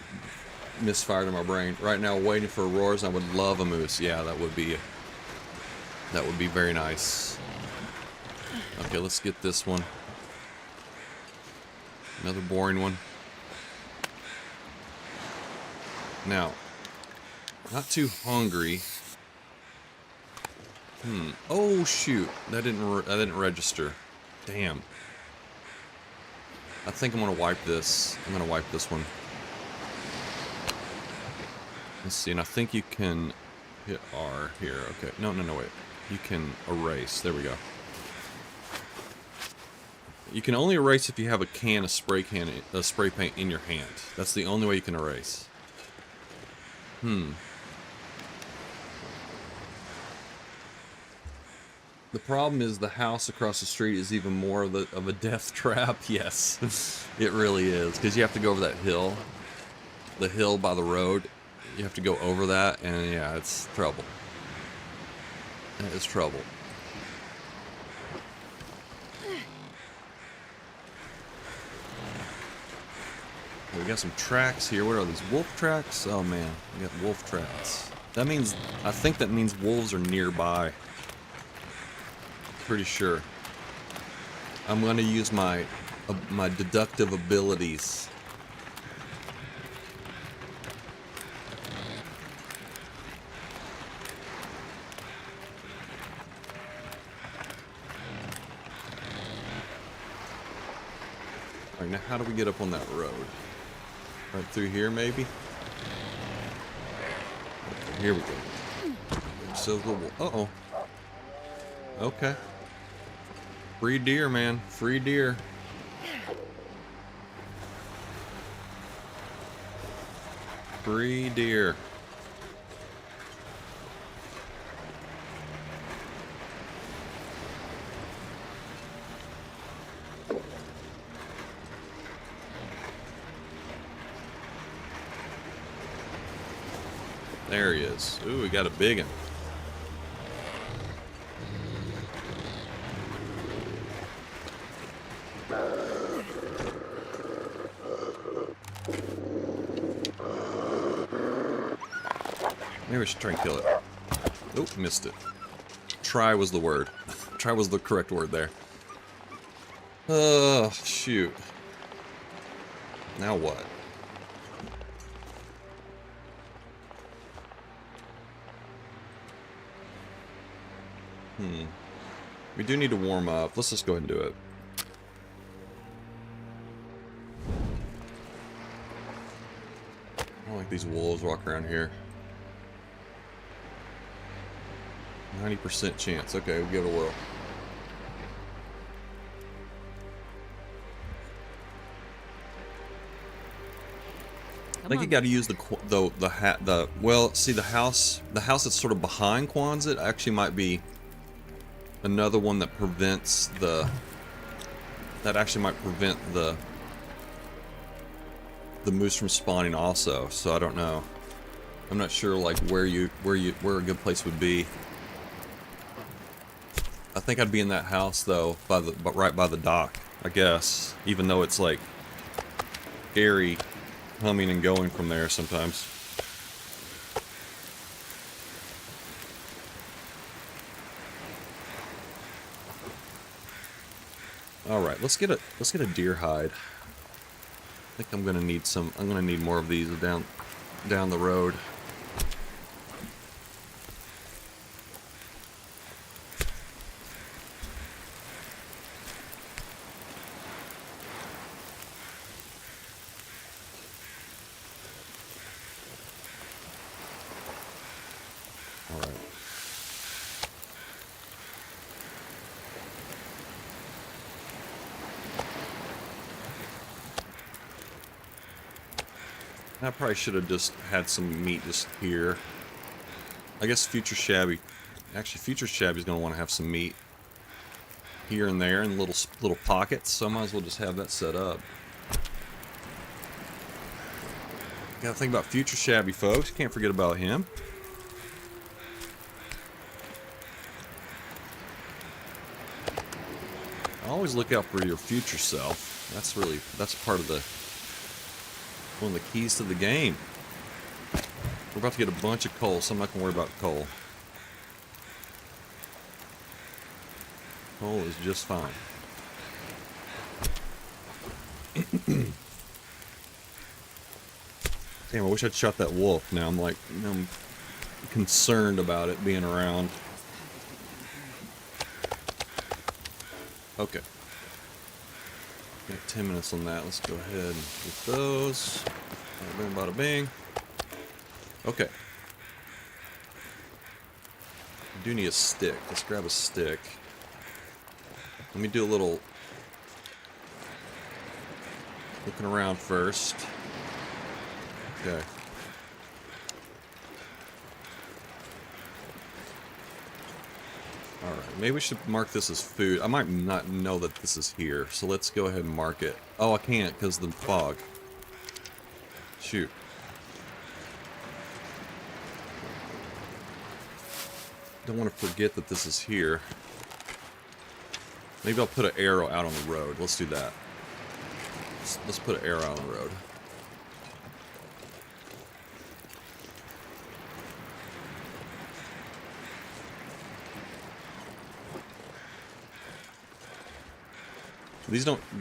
misfired in my brain. Right now, waiting for roars. I would love a moose. Yeah, that would be very nice. Okay, let's get this one. Another boring one. Now, not too hungry. Oh shoot, that didn't register. Damn. I think I'm gonna wipe this. I'm gonna wipe this one. Let's see, and I think you can hit R here. Okay, no, wait. You can erase. There we go. You can only erase if you have a spray paint in your hand. That's the only way you can erase. The problem is the house across the street is even more of a death trap. Yes, it really is, because you have to go over that hill. The hill by the road. You have to go over that, and yeah, it's trouble. It's trouble. We got some tracks here. What are these? Wolf tracks? Oh man, we got wolf tracks. That means, I think that means wolves are nearby. Pretty sure. I'm gonna use my deductive abilities. Alright, now how do we get up on that road? Right through here, maybe? Okay, here we go. So the uh-oh. Okay. Free deer, man. Free deer. Free deer. There he is. Ooh, we got a big one. Maybe we should try and kill it. Oh, missed it. Try was the word. Try was the correct word there. Oh, shoot. Now what? We do need to warm up. Let's just go ahead and do it. I don't like these wolves walking around here. 90% chance. Okay, we'll give it a whirl. I think you got to use the house that's sort of behind Quonset actually might be another one that prevents the moose from spawning also. So I don't know. I'm not sure like where a good place would be. I think I'd be in that house though, right by the dock, I guess. Even though it's like scary humming and going from there sometimes. All right, let's get a deer hide. I think I'm gonna need more of these down the road. All right. I probably should have just had some meat just here. I guess future Shabby's going to want to have some meat here and there in little pockets, so I might as well just have that set up. Gotta think about future Shabby, folks. Can't forget about him. Always look out for your future self. That's part of one of the keys to the game. We're about to get a bunch of coal, so I'm not gonna worry about coal. Coal is just fine. Damn, I wish I'd shot that wolf. Now I'm concerned about it being around. Okay. Got 10 minutes on that. Let's go ahead and get those. Bada bing, bada bing. Okay. I do need a stick. Let's grab a stick. Let me do a little looking around first. Okay. Alright, maybe we should mark this as food. I might not know that this is here, so let's go ahead and mark it. Oh, I can't because of the fog. Shoot. Don't want to forget that this is here. Maybe I'll put an arrow out on the road. Let's do that. Let's put an arrow out on the road.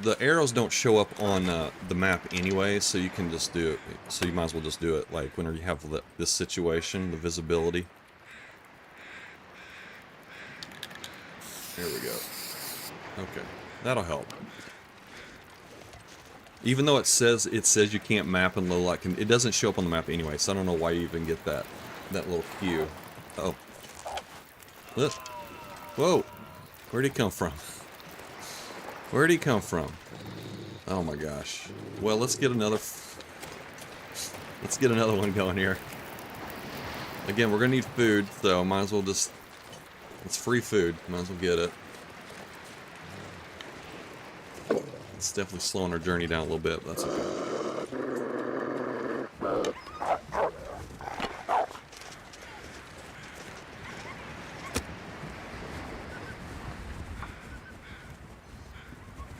The arrows don't show up on the map anyway, so you can just do it. So you might as well just do it like whenever you have this situation, the visibility. There we go. Okay, that'll help. Even though it says you can't map in low light, it doesn't show up on the map anyway, so I don't know why you even get that little cue. Oh. Ugh. Whoa. Where'd he come from? Where'd he come from? Oh my gosh. Well, let's get another one going here. Again, we're gonna need food, so might as well just... It's free food. Might as well get it. It's definitely slowing our journey down a little bit, but that's okay.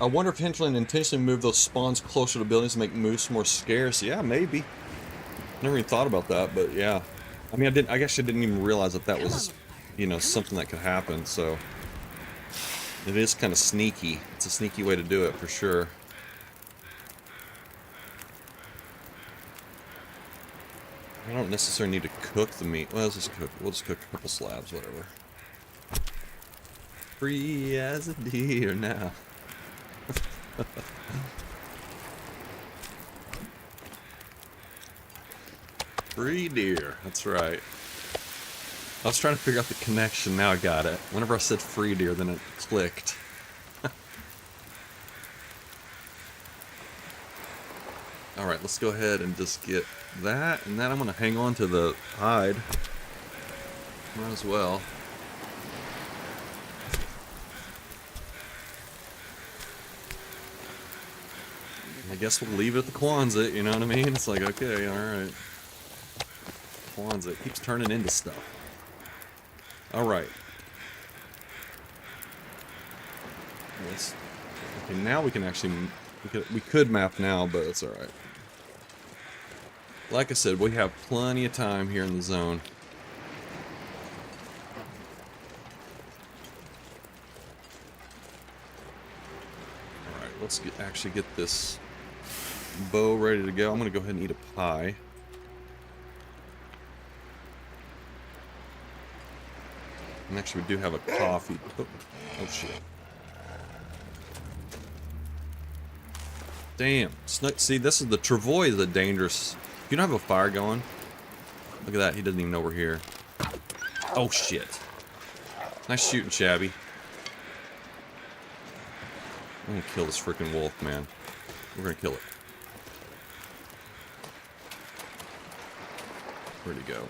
I wonder if Hinchland intentionally moved those spawns closer to buildings to make moose more scarce. Yeah, maybe. Never even thought about that, but yeah. I mean, I guess I didn't even realize that was, you know, something that could happen, so... It is kind of sneaky. It's a sneaky way to do it, for sure. I don't necessarily need to cook the meat. Well, we'll just cook a couple slabs, whatever. Free as a deer now. Free deer, that's right. I was trying to figure out the connection, now I got it. Whenever I said free deer, then it clicked. Alright, let's go ahead and just get that, and then I'm going to hang on to the hide. Might as well. I guess we'll leave it at the Quonset, you know what I mean? It's like, okay, alright. Quonset keeps turning into stuff. Alright. Okay, now we can actually... We could map now, but it's alright. Like I said, we have plenty of time here in the zone. Alright, let's actually get this bow ready to go. I'm going to go ahead and eat a pie. And actually, we do have a coffee. Oh shit. Damn. See, this is the travois is a dangerous... You don't have a fire going? Look at that. He doesn't even know we're here. Oh shit. Nice shooting, Shabby. I'm gonna kill this freaking wolf, man. We're gonna kill it. Where'd he go?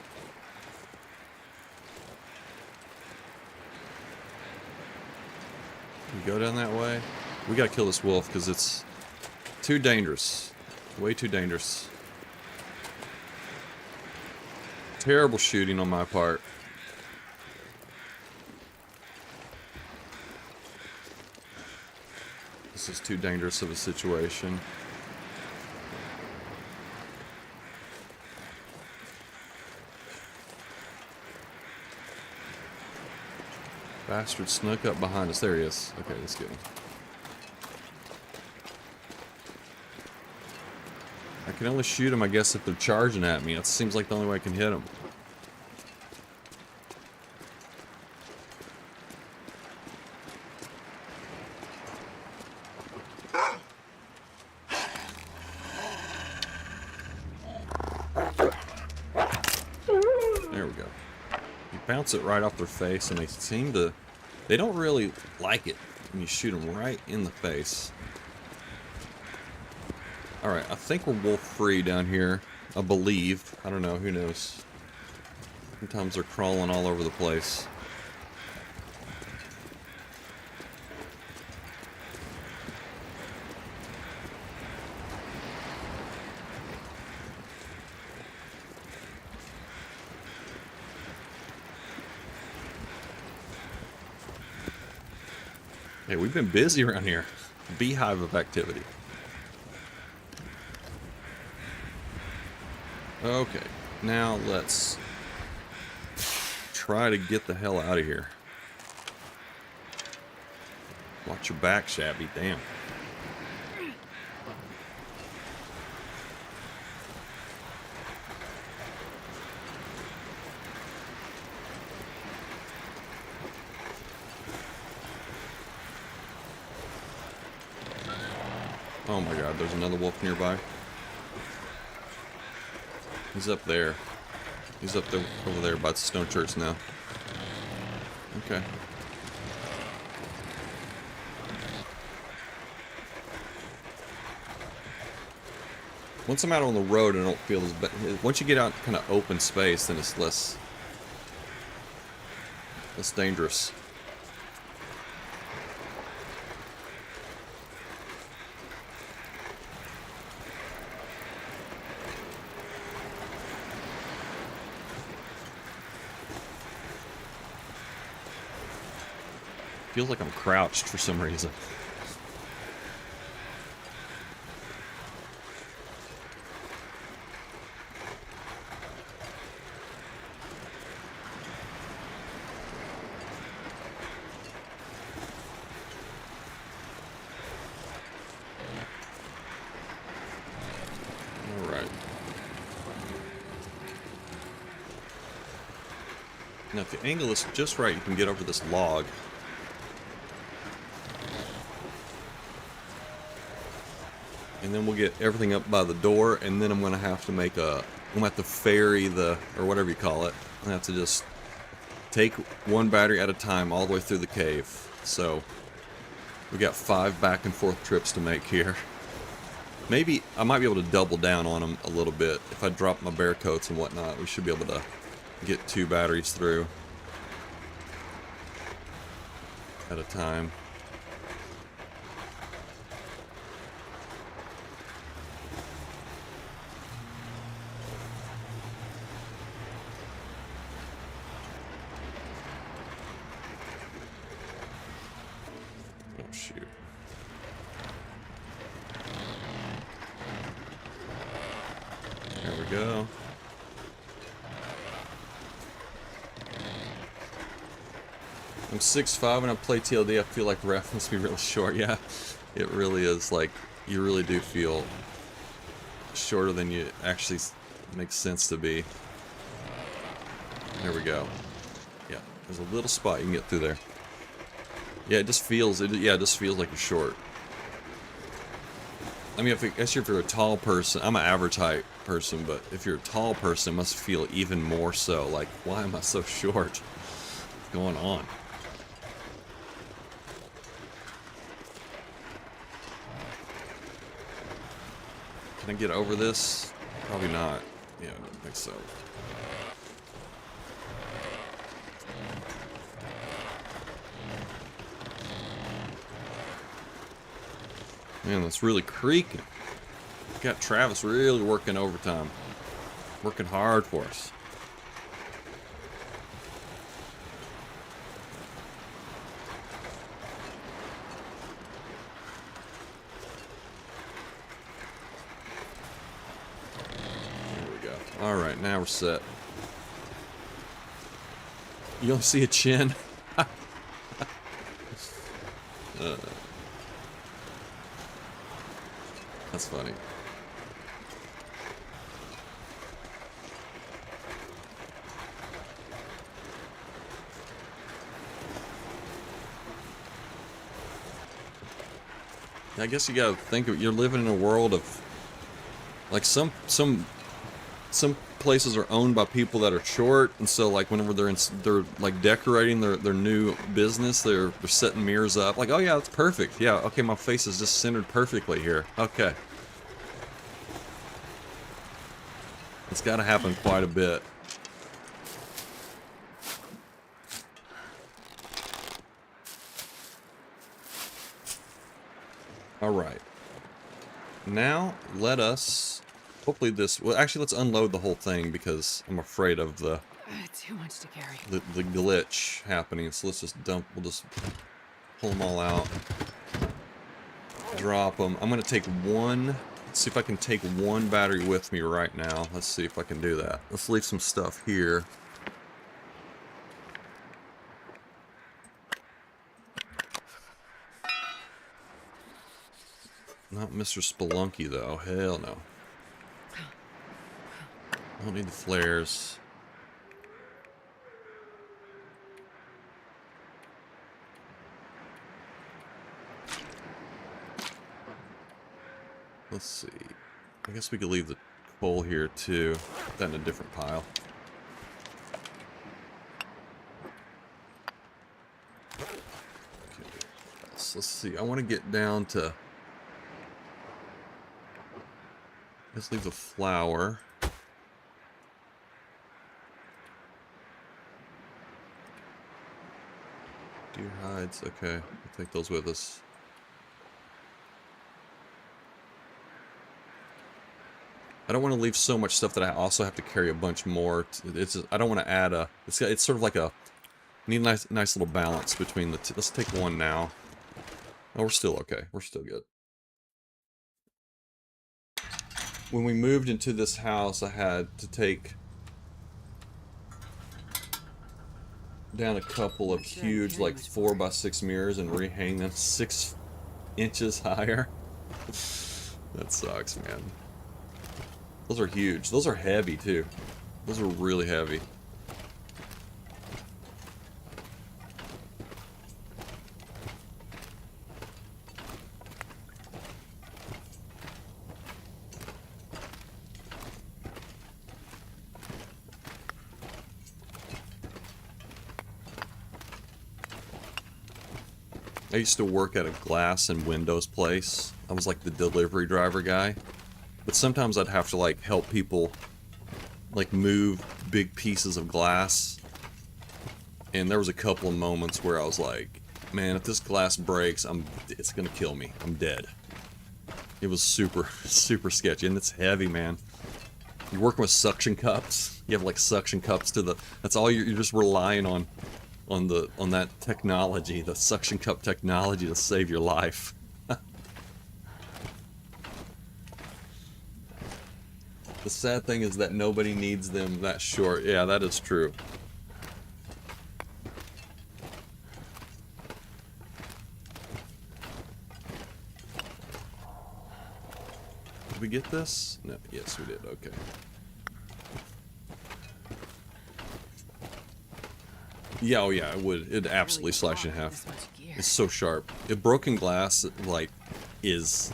Can we go down that way? We gotta kill this wolf because it's too dangerous. Way too dangerous. Terrible shooting on my part. This is too dangerous of a situation. Bastard snuck up behind us. There he is. Okay, let's get him. I can only shoot him, I guess, if they're charging at me. That seems like the only way I can hit them. There we go. You bounce it right off their face, and they don't really like it when you shoot them right in the face. Alright, I think we're wolf free down here. I believe. I don't know, who knows. Sometimes they're crawling all over the place. Hey, we've been busy around here. Beehive of activity. Okay, now let's try to get the hell out of here. Watch your back, Shabby. Damn. Oh my god, there's another wolf nearby. He's up there. He's up there, over there by the stone church now. Okay. Once I'm out on the road, I don't feel as bad. Once you get out kind of open space, then it's less dangerous. Feels like I'm crouched for some reason. All right. Now, if you angle this just right, you can get over this log. And then we'll get everything up by the door, and then I'm gonna have to make I'm gonna have to ferry or whatever you call it. I'm gonna have to just take one battery at a time all the way through the cave. So we got 5 back and forth trips to make here. Maybe I might be able to double down on them a little bit. If I drop my bear coats and whatnot, we should be able to get 2 batteries through at a time. Oh, shoot. There we go. I'm 6'5" and I play TLD. I feel like the ref must be really short. Yeah, it really is. Like, you really do feel shorter than you actually makes sense to be. There we go. Yeah, there's a little spot you can get through there. Yeah, it just feels like you're short. I mean, if you're a tall person, I'm an average height person, but if you're a tall person, it must feel even more so. Like, why am I so short? What's going on? Can I get over this? Probably not. Yeah, I don't think so. Man, that's really creaking. Got Travis really working overtime. Working hard for us. There we go. Alright, now we're set. You don't see a chin? Uh, that's funny. I guess you gotta think of, you're living in a world of, like, some places are owned by people that are short, and so like whenever they're like decorating their new business, they're setting mirrors up. Like, oh yeah, that's perfect. Yeah, okay, my face is just centered perfectly here. Okay, it's got to happen quite a bit. All right. Now, let us... Hopefully this... Well, actually, let's unload the whole thing because I'm afraid of the... Too much to carry. The glitch happening. So let's just dump... We'll just pull them all out. Drop them. I'm going to take one... Let's see if I can take one battery with me right now. Let's see if I can do that. Let's leave some stuff here. Not Mr. Spelunky, though. Hell no. I don't need the flares. Let's see. I guess we could leave the coal here, too. Put that in a different pile. Okay. So let's see. I want to get down to... Let's leave the flour. Deer hides. Okay. We'll take those with us. I don't want to leave so much stuff that I also have to carry a bunch more. I don't want to add a... It's sort of like a... Need a nice little balance between the two. Let's take one now. Oh, we're still okay. We're still good. When we moved into this house, I had to take down a couple of huge, like 4x6 mirrors and rehang them 6 inches higher. That sucks, man. Those are huge. Those are heavy, too. Those are really heavy. I used to work at a glass and windows place. I was like the delivery driver guy. But sometimes I'd have to like help people like move big pieces of glass. And there was a couple of moments where I was like, man, if this glass breaks, it's gonna kill me. I'm dead. It was super sketchy, and it's heavy, man. You're working with suction cups. You have like suction cups to the... That's all you're just relying on that technology, the suction cup technology to save your life. The sad thing is that nobody needs them that short. Yeah, that is true. Did we get this? No, yes we did, okay. Yeah, oh yeah, it would. It'd absolutely slash in half. It's so sharp. If broken glass, like, is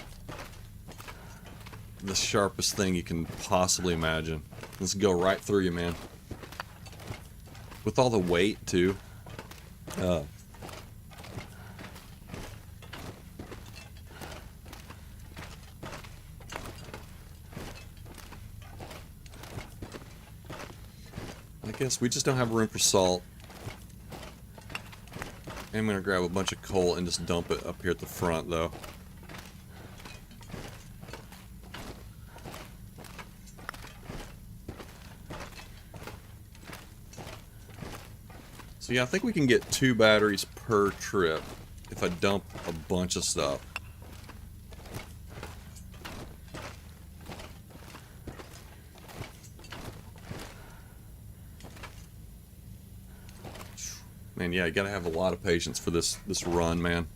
the sharpest thing you can possibly imagine. Let's go right through you, man. With all the weight, too. I guess we just don't have room for salt. I'm gonna grab a bunch of coal and just dump it up here at the front, though. So yeah, I think we can get 2 batteries per trip if I dump a bunch of stuff. Man, yeah, you gotta have a lot of patience for this run, man.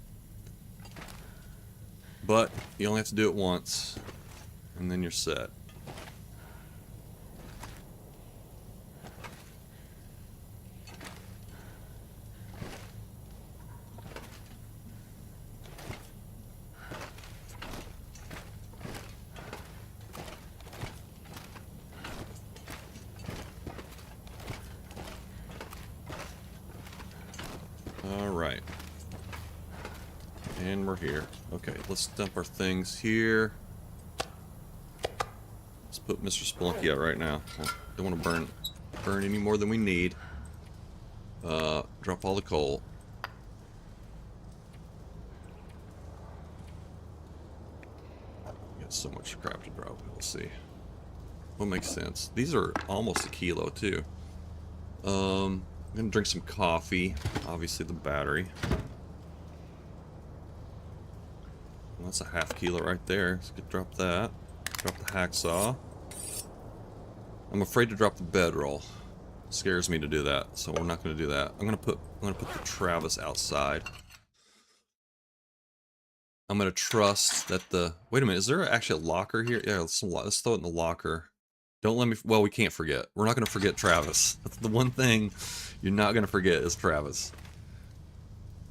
But you only have to do it once, and then you're set. Alright. And we're here. Okay, let's dump our things here. Let's put Mr. Spelunky out right now. Don't want to burn any more than we need. Drop all the coal. Got so much crap to drop. We'll see. What makes sense? These are almost a kilo too. I'm gonna drink some coffee. Obviously the battery. Well, that's a half kilo right there. So could drop that. Drop the hacksaw. I'm afraid to drop the bedroll. It scares me to do that, so we're not gonna do that. I'm gonna put the Travis outside. I'm gonna trust that the... Wait a minute, is there actually a locker here? Yeah, let's throw it in the locker. Don't let me... Well, we can't forget. We're not gonna forget Travis. That's the one thing you're not gonna forget is Travis.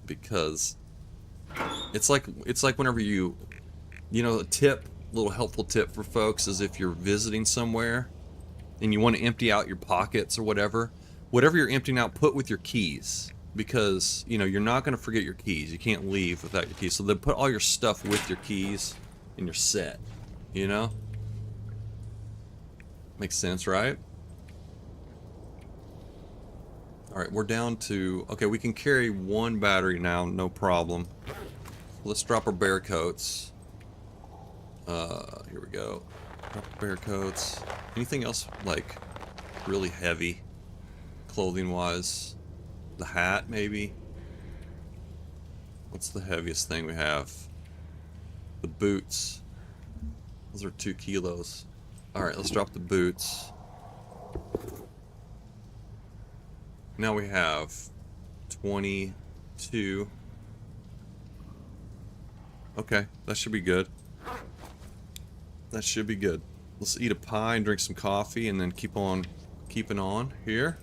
Because it's like whenever you know, a little helpful tip for folks is if you're visiting somewhere and you want to empty out your pockets or whatever you're emptying out, put with your keys. Because, you know, you're not going to forget your keys. You can't leave without your keys. So then put all your stuff with your keys and you're set. You know? Makes sense, right? Alright, we're down to... Okay, we can carry one battery now, no problem. Let's drop our bear coats. Here we go. Drop the bear coats. Anything else, like, really heavy, clothing-wise? The hat, maybe? What's the heaviest thing we have? The boots. Those are 2 kilos. Alright, let's drop the boots. Now we have 22. Okay, that should be good. That should be good. Let's eat a pie and drink some coffee and then keep on keeping on here.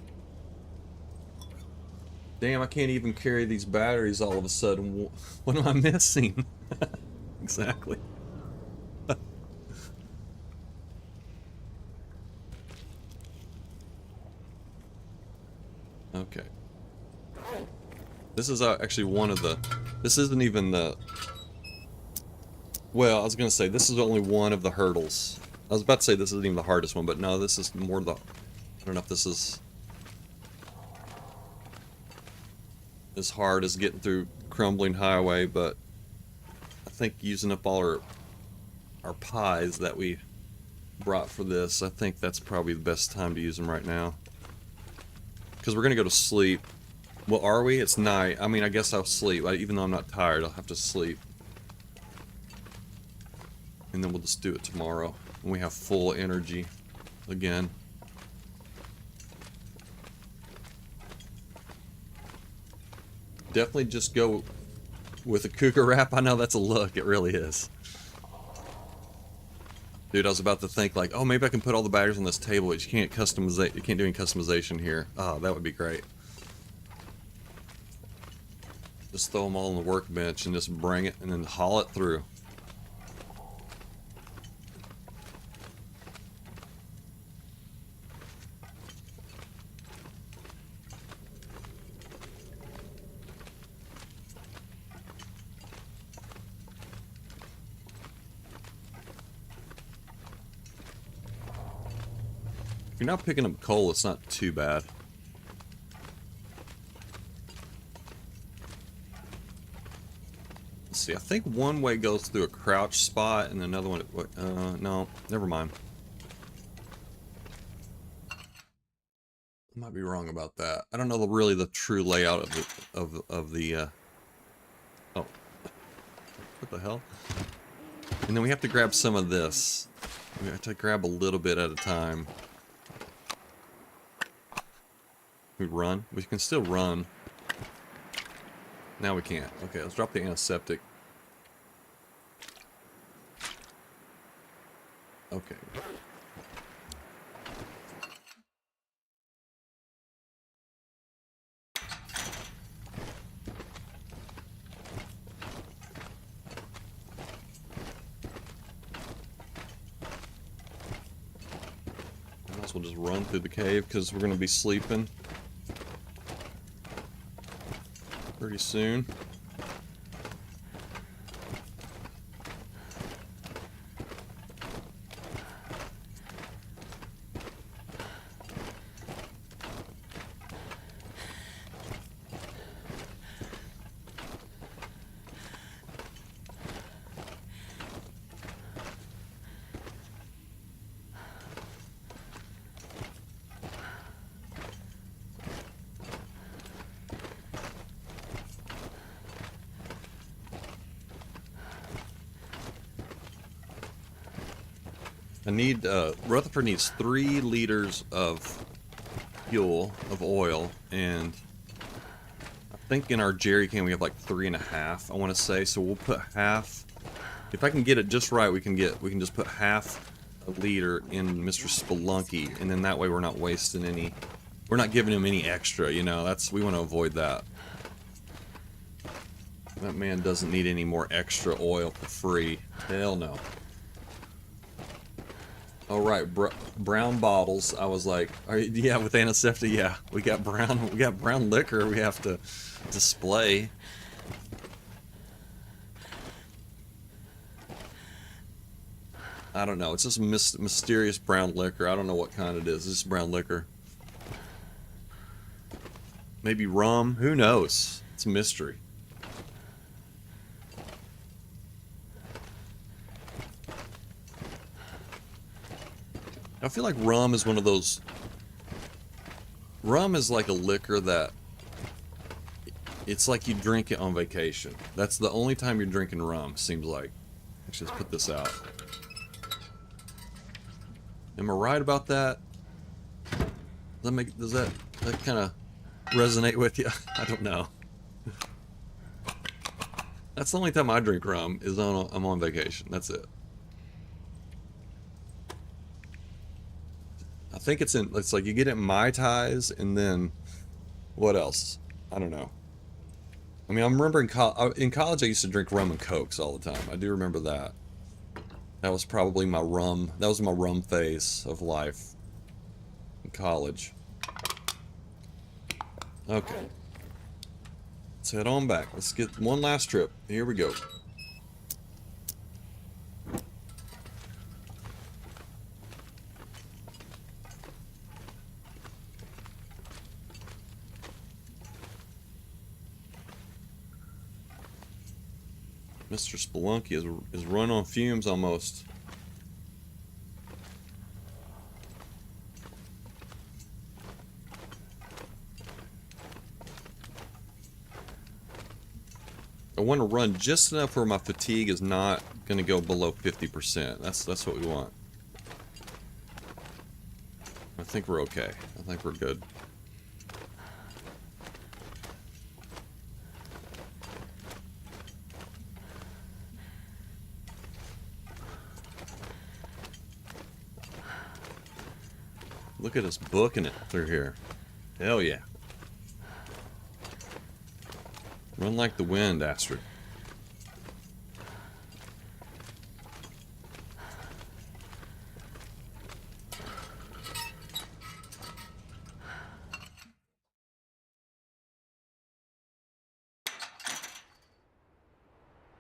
Damn, I can't even carry these batteries all of a sudden. What am I missing? Exactly. Okay. This is actually one of the... This isn't even the... Well, I was going to say, this is only one of the hurdles. I was about to say this isn't even the hardest one, but no, this is more the... I don't know if this is... as hard as getting through Crumbling Highway, but I think using up all our pies that we brought for this, I think that's probably the best time to use them right now. Because we're going to go to sleep. Well, are we? It's night. I mean, I guess I'll sleep. Even though I'm not tired, I'll have to sleep. And then we'll just do it tomorrow when we have full energy again. Definitely just go with a cougar wrap. I know that's a look. It really is. Dude, I was about to think like, oh, maybe I can put all the batteries on this table, but you can't customize. You can't do any customization here. Oh, that would be great. Just throw them all on the workbench and just bring it and then haul it through. If you're not picking up coal, it's not too bad. Let's see, I think one way goes through a crouch spot and another one... no, never mind. I might be wrong about that. I don't know really the true layout of the oh. What the hell? And then we have to grab some of this. We have to grab a little bit at a time. We run? We can still run. Now we can't. Okay, let's drop the antiseptic. we'll just run through the cave because we're gonna be sleeping pretty soon. I need, Rutherford needs 3 liters of fuel, of oil, and I think in our jerry can we have like 3.5, I want to say, so we'll put half. If I can get it just right, we can just put half a liter in Mr. Spelunky, and then that way we're not wasting any, we're not giving him any extra, you know, we want to avoid that. That man doesn't need any more extra oil for free. Hell no. Oh right, brown bottles. I was like, yeah, with antiseptic, yeah, we got brown liquor we have to display. I don't know. It's just mysterious brown liquor. I don't know what kind it is. It's just brown liquor. Maybe rum. Who knows? It's a mystery. I feel like rum is one of those... Rum is like a liquor that... It's like you drink it on vacation. That's the only time you're drinking rum, seems like. Let's just put this out. Am I right about that? Does that kind of resonate with you? I don't know. That's the only time I drink rum, is I'm on vacation. That's it. I think it's like you get it in Mai Tais, and then what else? I don't know. I mean, I'm remembering in college I used to drink rum and cokes all the time. I do remember that. That was probably my rum. That was my rum phase of life in college. Okay. Let's head on back. Let's get one last trip. Here we go. Mr. Spelunky is run on fumes almost. I want to run just enough where my fatigue is not going to go below 50%. That's what we want. I think we're okay. I think we're good. Look at us booking it through here. Hell yeah. Run like the wind, Astrid.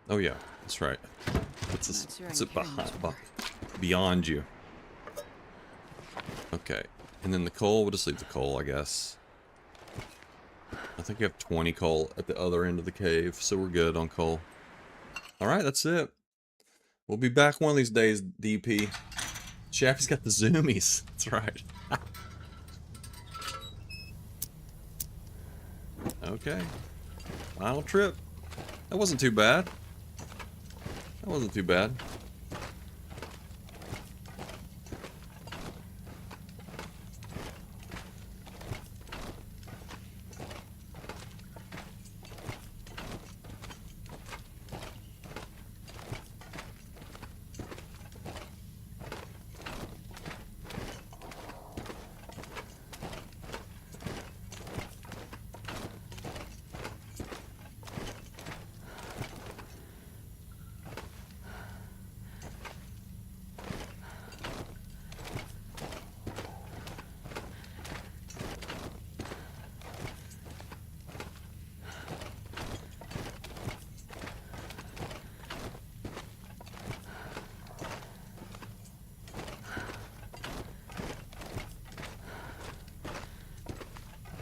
Oh yeah, that's right. It's beyond you. Okay, and then the coal, we'll just leave the coal, I guess. I think we have 20 coal at the other end of the cave, so we're good on coal. Alright, that's it. We'll be back one of these days, DP. Shabby's got the zoomies. That's right. Okay. Final trip. That wasn't too bad. That wasn't too bad.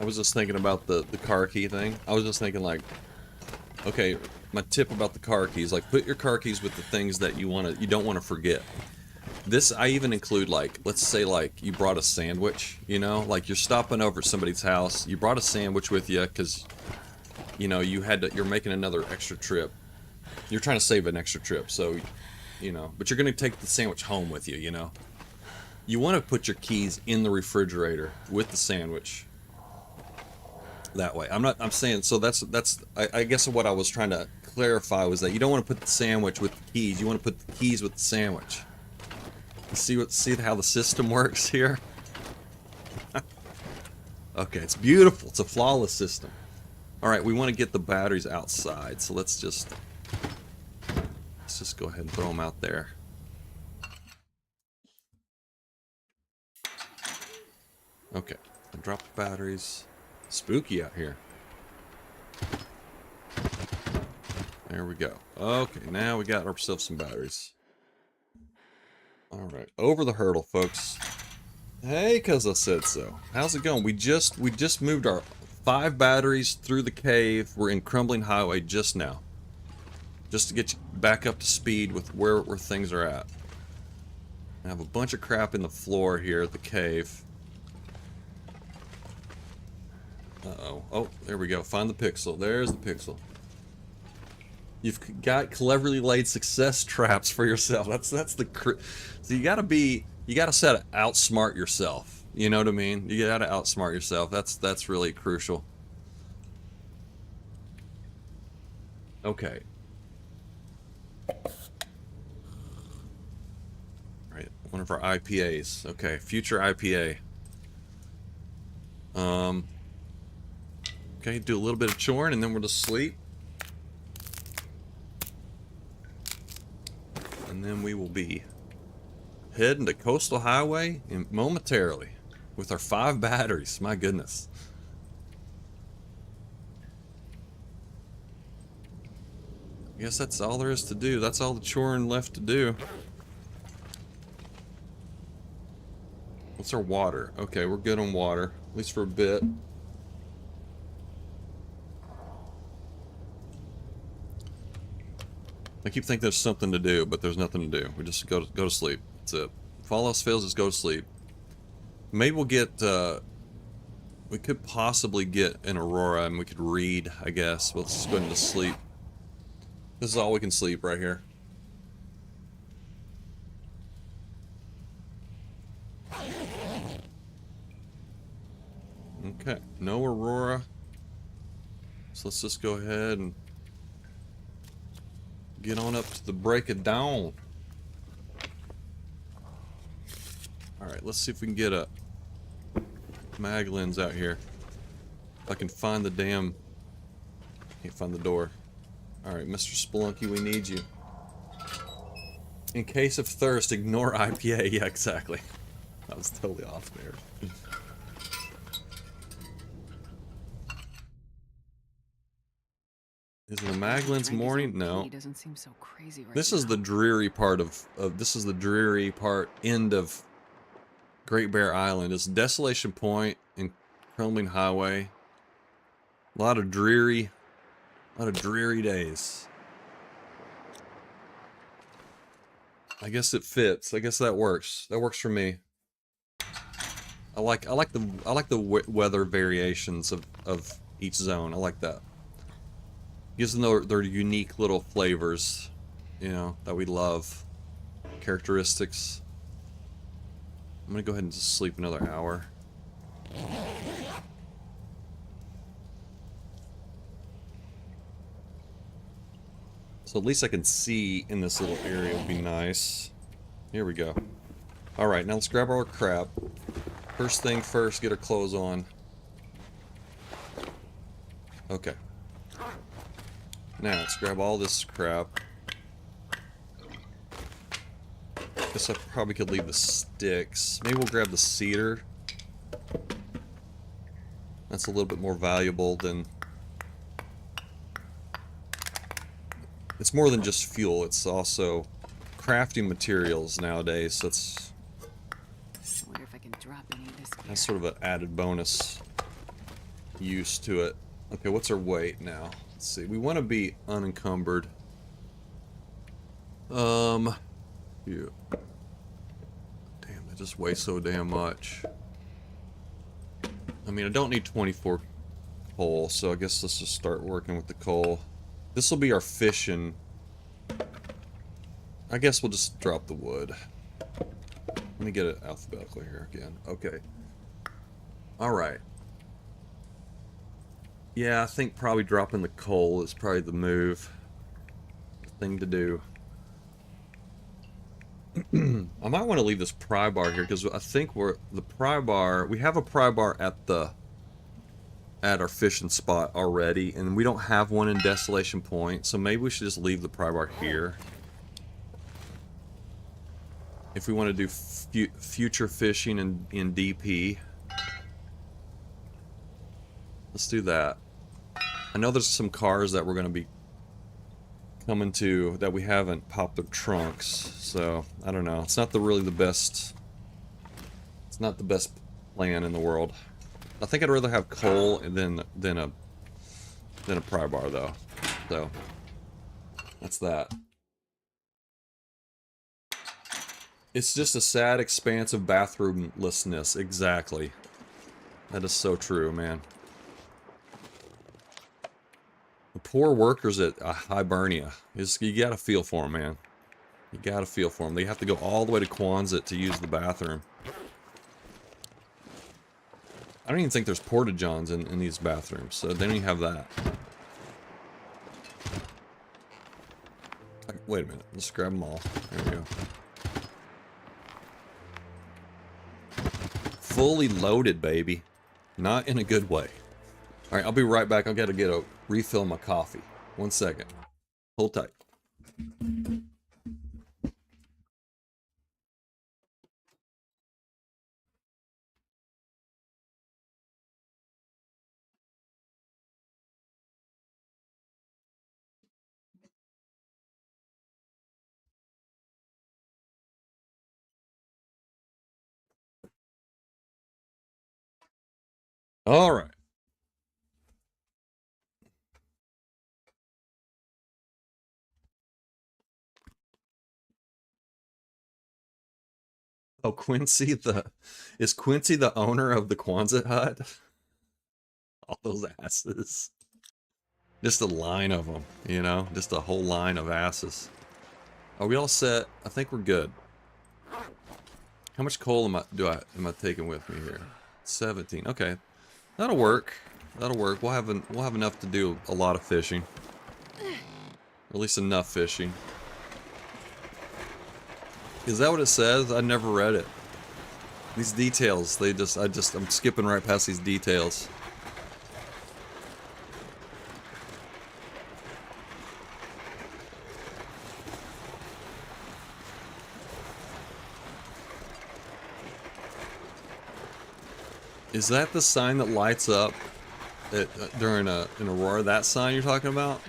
I was just thinking about the car key thing. I was just thinking like, okay, my tip about the car keys, like put your car keys with the things that you don't want to forget. This, I even include like, let's say like you brought a sandwich, you know, like you're stopping over at somebody's house, you brought a sandwich with you because, you know, you're making another extra trip. You're trying to save an extra trip, so, you know, but you're going to take the sandwich home with you, you know. You want to put your keys in the refrigerator with the sandwich. That way. I'm saying, so I guess what I was trying to clarify was that you don't want to put the sandwich with the keys, you want to put the keys with the sandwich. See how the system works here? Okay, it's beautiful. It's a flawless system. Alright, we want to get the batteries outside, so let's just go ahead and throw them out there. Okay, drop the batteries. Spooky out here. There we go. Okay, now we got ourselves some batteries. Alright, over the hurdle, folks. Hey, 'cause I said so. How's it going? We just moved our 5 batteries through the cave. We're in Crumbling Highway just now. Just to get you back up to speed with where things are at. I have a bunch of crap in the floor here at the cave. Uh-oh. Oh, there we go. Find the pixel. There's the pixel. You've got cleverly laid success traps for yourself. That's the so you gotta set outsmart yourself. You know what I mean? You gotta outsmart yourself. That's really crucial. Okay. Right, one of our IPAs. Okay, future IPA. Okay, do a little bit of choring and then we'll just sleep. And then we will be heading to Coastal Highway momentarily with our 5 batteries. My goodness. I guess that's all there is to do. That's all the choring left to do. What's our water? Okay, we're good on water, at least for a bit. I keep thinking there's something to do, but there's nothing to do. We just go to sleep. That's it. If all else fails, just go to sleep. Maybe we'll get, we could possibly get an Aurora and we could read, I guess. Let's just go into sleep. This is all we can sleep right here. Okay, no Aurora. So let's just go ahead and get on up to the break of dawn. Alright, let's see if we can get a mag lens out here. If I can find the damn... Can't find the door. Alright, Mr. Spelunky, we need you. In case of thirst, ignore IPA. Yeah, exactly. I was totally off there. Is it a mag lens morning? No. Doesn't seem so crazy right This is the dreary part of this is the dreary part end of Great Bear Island. It's Desolation Point and Crumbling Highway. A lot of dreary days. I guess it fits. I guess that works. That works for me. I like the weather variations of each zone. I like that. Gives them their unique little flavors, you know, that we love. Characteristics. I'm gonna go ahead and just sleep another hour. So at least I can see in this little area would be nice. Here we go. Alright, now let's grab all our crap. First thing first, get our clothes on. Okay. Now, let's grab all this crap. Guess I probably could leave the sticks. Maybe we'll grab the cedar. That's a little bit more valuable than... It's more than just fuel, it's also crafting materials nowadays, so it's... I wonder if I can drop any of this gear. That's sort of an added bonus. used to it. Okay, what's our weight now? Let's see. We want to be unencumbered. Yeah. Damn, that just weighs so damn much. I mean, I don't need 24 coal, so I guess let's just start working with the coal. This will be our fishing. I guess we'll just drop the wood. Let me get it alphabetically here again. Okay. Alright. Yeah, I think probably dropping the coal is probably the move. The thing to do. I might want to leave this pry bar here because I think we have a pry bar at our fishing spot already, and we don't have one in Desolation Point, so maybe we should just leave the pry bar here. If we want to do future fishing in DP. Let's do that. I know there's some cars that we're going to be coming to that we haven't popped their trunks, so I don't know. It's not really the best. It's not the best plan in the world. I think I'd rather have coal than a pry bar though. So that's that. It's just a sad expanse of bathroomlessness. Exactly. That is so true, man. The poor workers at Hibernia. You gotta feel for them, man. You gotta feel for them. They have to go all the way to Quonset to use the bathroom. I don't even think there's porta-johns in these bathrooms, so they don't even have that. Wait a minute. Let's grab them all. There we go. Fully loaded, baby. Not in a good way. Alright, I'll be right back. I've got to get a refill my coffee. 1 second. Hold tight. Alright. Oh, is Quincy the owner of the Quonset hut? All those asses. Just a line of them, you know? Just a whole line of asses. Are we all set? I think we're good. How much coal am I taking with me here? 17. Okay. That'll work. That'll work. We'll have enough to do a lot of fishing. Or at least enough fishing. Is that what it says? I never read it. These details, I'm skipping right past these details. Is that the sign that lights up during an aurora? That sign you're talking about?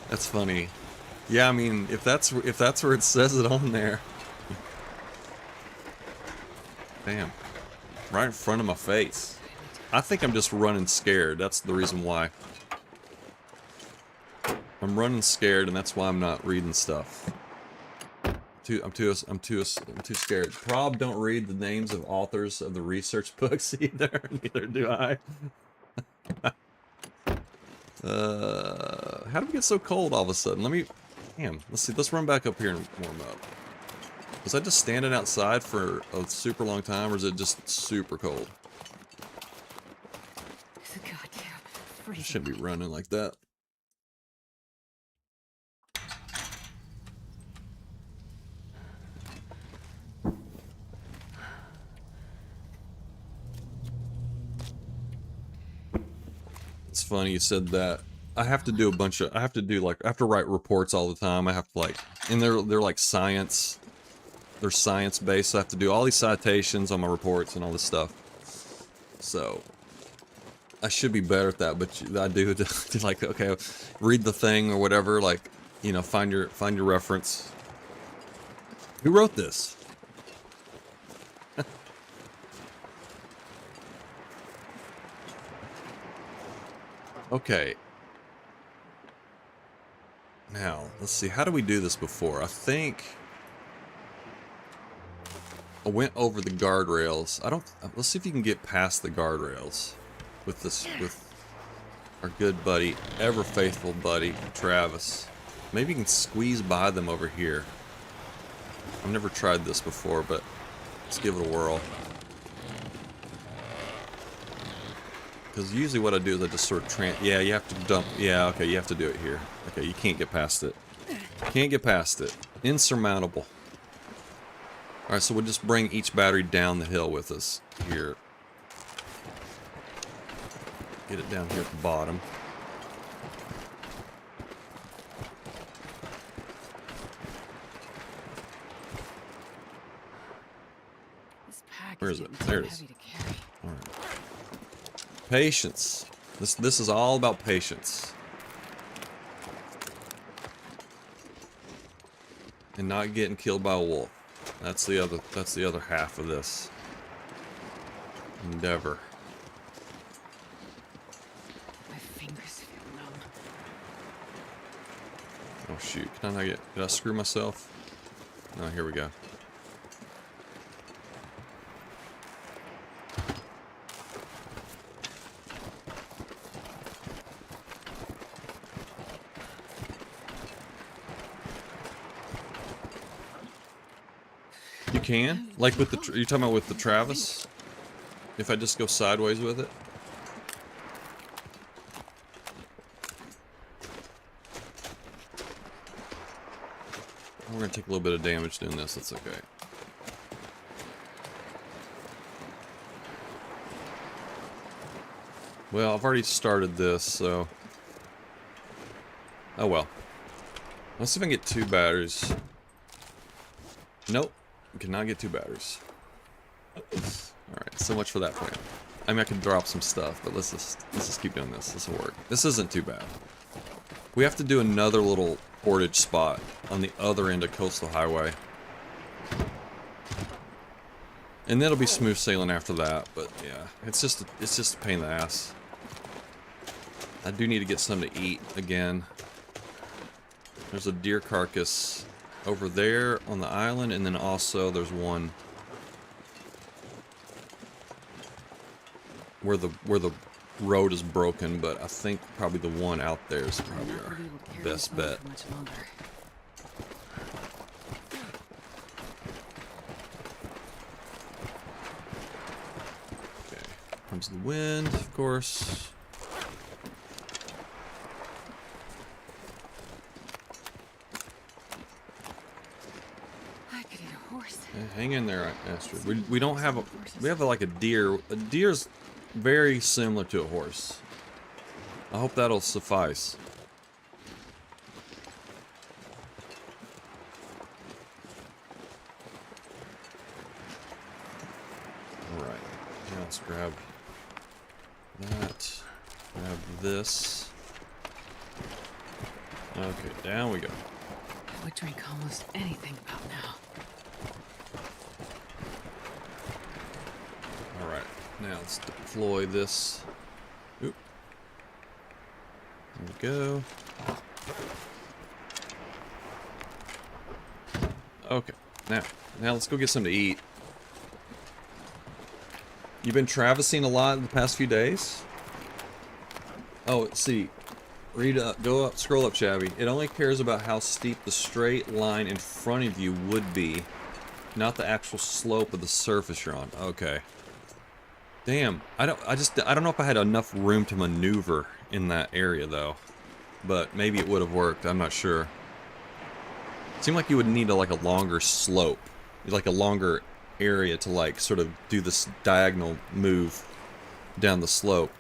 That's funny. Yeah, I mean, if that's where it says it on there. Damn. Right in front of my face. I think I'm just running scared. That's the reason why. I'm running scared, and that's why I'm not reading stuff. I'm too scared. Prob don't read the names of authors of the research books either. Neither do I. How did we get so cold all of a sudden? Let's see, let's run back up here and warm up. Was I just standing outside for a super long time, or is it just super cold? I shouldn't be running like that. It's funny you said that. I have to do I have to write reports all the time. I have to and they're like science. They're science based, so I have to do all these citations on my reports and all this stuff. So I should be better at that, but I do like, okay, read the thing or whatever, like, you know, find your reference. Who wrote this? Okay. Now, let's see. How do we do this before? I think I went over the guardrails. I don't... Let's see if you can get past the guardrails with this... with our good buddy, ever faithful buddy, Travis. Maybe you can squeeze by them over here. I've never tried this before, but let's give it a whirl. Because usually what I do is I just sort of yeah, you have to dump... Yeah, okay, you have to do it here. Okay, you can't get past it. Can't get past it. Insurmountable. Alright, so we'll just bring each battery down the hill with us here. Get it down here at the bottom. This pack Where is it? There it is. heavy to carry. All right. Patience. This is all about patience. And not getting killed by a wolf. That's the other half of this endeavor. My fingers feel numb. Oh shoot, can I not get... Did I screw myself? No, here we go. You can? Like with the... You're talking about with the Travis? If I just go sideways with it? We're gonna take a little bit of damage doing this, that's okay. Well, I've already started this, so... Oh well. Let's see if I can get 2 batteries. Nope. We cannot get 2 batteries. Alright, so much for that plan. I mean, I can drop some stuff, but let's just keep doing this. This will work. This isn't too bad. We have to do another little portage spot on the other end of Coastal Highway. And that'll be smooth sailing after that, but yeah, it's just a pain in the ass. I do need to get something to eat again. There's a deer carcass over there on the island, and then also there's one where the road is broken, but I think probably the one out there is probably our best bet. Okay, comes the wind, of course. I could eat a horse. Hang in there, Astrid. We don't have a... We have like a deer. A deer's very similar to a horse. I hope that'll suffice. Alright. Now let's grab that. Grab this. Okay, down we go. I would drink almost anything about now. Alright, now let's deploy this. Oop. There we go. Okay, now let's go get something to eat. You've been traversing a lot in the past few days? Oh, let's see. Read up, go up, scroll up, Shabby. It only cares about how steep the straight line in front of you would be, not the actual slope of the surface you're on. Okay. Damn, I don't know if I had enough room to maneuver in that area though. But maybe it would have worked, I'm not sure. It seemed like you would need like a longer slope. Like a longer area to like sort of do this diagonal move down the slope.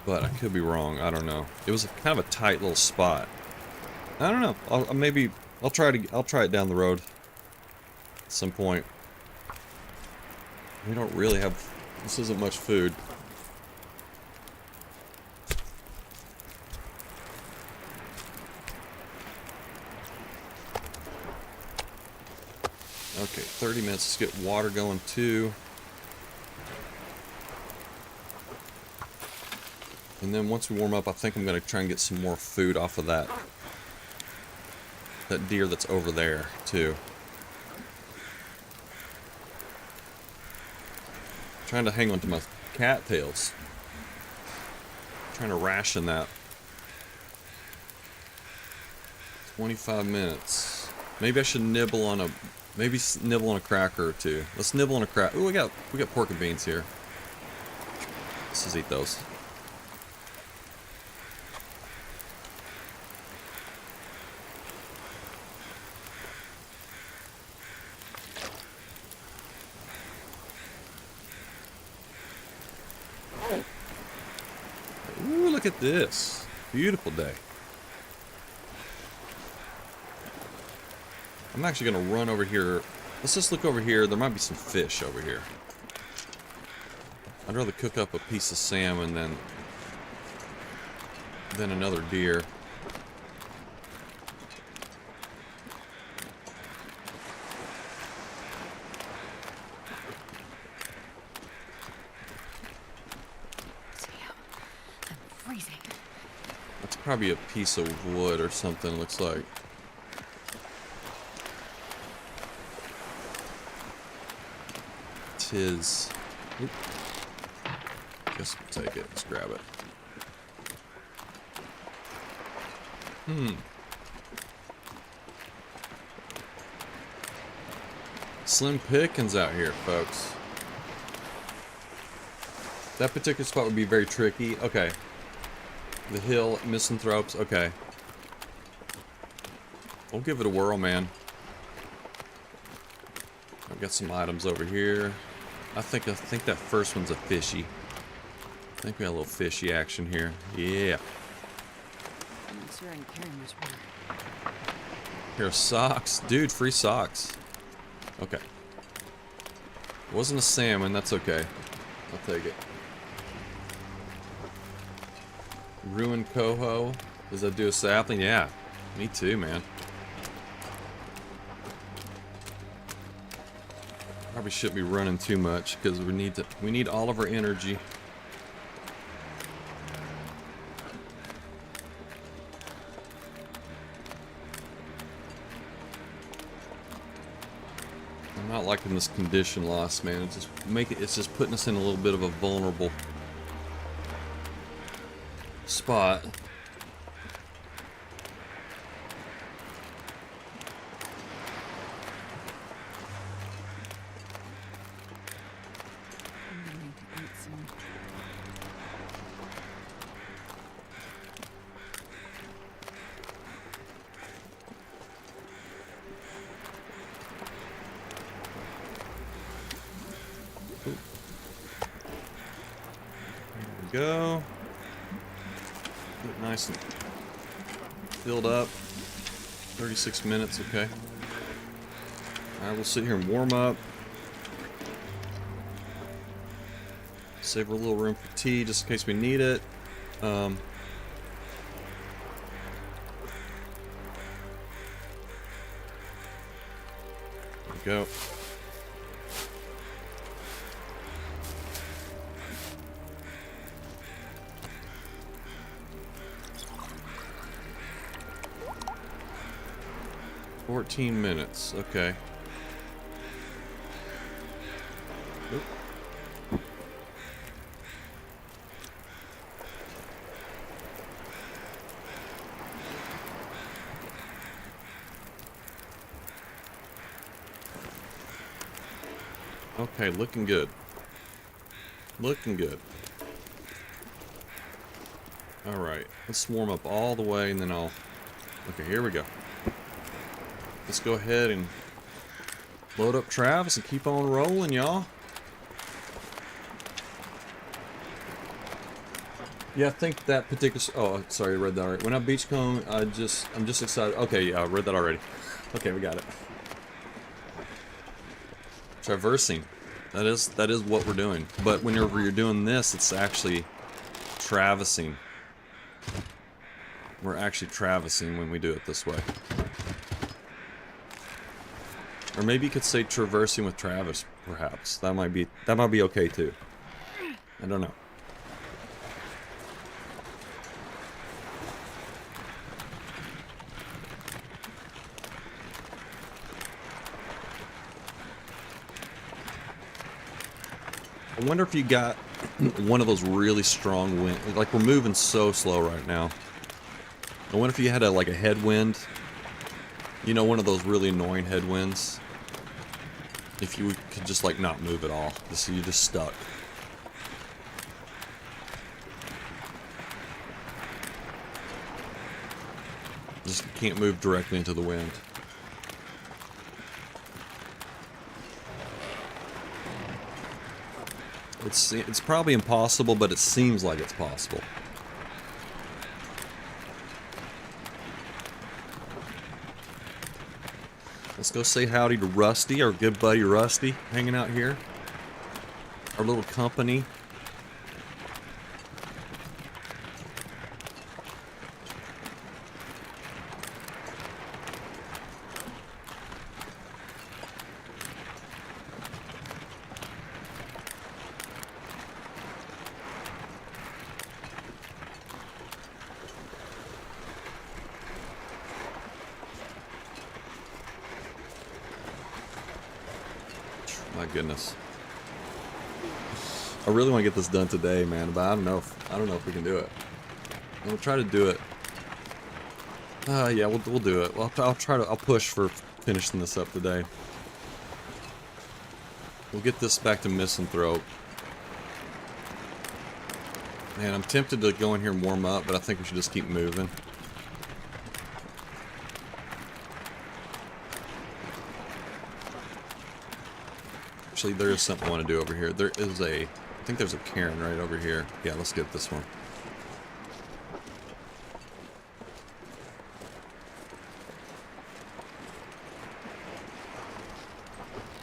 But I could be wrong. I don't know. It was kind of a tight little spot. I don't know. I'll try it down the road at some point. We don't really have... This isn't much food. Okay, 30 minutes. Let's get water going too. And then once we warm up, I think I'm going to try and get some more food off of that deer that's over there too. Trying to hang on to my cattails. Trying to ration that. 25 minutes. Maybe I should nibble on a cracker or two. Let's nibble on a cracker. Ooh, we got pork and beans here. Let's just eat those. Ooh, look at this. Beautiful day. I'm actually going to run over here. Let's just look over here. There might be some fish over here. I'd rather cook up a piece of salmon than another deer. I'm freezing. That's probably a piece of wood or something, looks like. Tis. Oop. Guess we'll take it. Let's grab it. Slim pickings out here, folks. That particular spot would be very tricky. Okay. The hill, misanthropes. Okay. We'll give it a whirl, man. I've got some items over here. I think that first one's a fishy. I think we got a little fishy action here. Yeah. I'm not sure I can carry much more. Pair of socks. Dude, free socks. Okay. Wasn't a salmon, that's okay. I'll take it. Ruined coho. Does that do a sapling? Yeah. Me too, man. Probably shouldn't be running too much because we need all of our energy. I'm not liking this condition loss, man. It's just putting us in a little bit of a vulnerable spot. I'm gonna need to eat soon. There we go. Get nice and filled up. 36 minutes, okay. Alright, we'll sit here and warm up. Save a little room for tea just in case we need it. There we go. $14 minutes, okay. Oop. Okay, looking good. Looking good. Alright, let's warm up all the way and then I'll... Okay, here we go. Let's go ahead and load up Travis and keep on rolling, y'all. Yeah, I think that particular... Oh, sorry, I read that already. When I beachcomb, I'm just excited. Okay, yeah, I read that already. Okay, we got it. Traversing. That is what we're doing. But whenever you're doing this, it's actually traversing. We're actually traversing when we do it this way. Or maybe you could say traversing with Travis, perhaps. That might be okay too. I don't know. I wonder if you got one of those really strong wind. Like, we're moving so slow right now. I wonder if you had like a headwind. You know, one of those really annoying headwinds. If you could just like not move at all. So you're just stuck. Just can't move directly into the wind. It's probably impossible, but it seems like it's possible. Let's go say howdy to Rusty, our good buddy Rusty, hanging out here. Our little company. My goodness. I really want to get this done today, man, but I don't know if we can do it. We'll try to do it. Yeah, we'll do it. Well, I'll push for finishing this up today. We'll get this back to Misanthrope. Man, I'm tempted to go in here and warm up, but I think we should just keep moving. Actually, there is something I want to do over here. I think there's a cairn right over here. Yeah, let's get this one.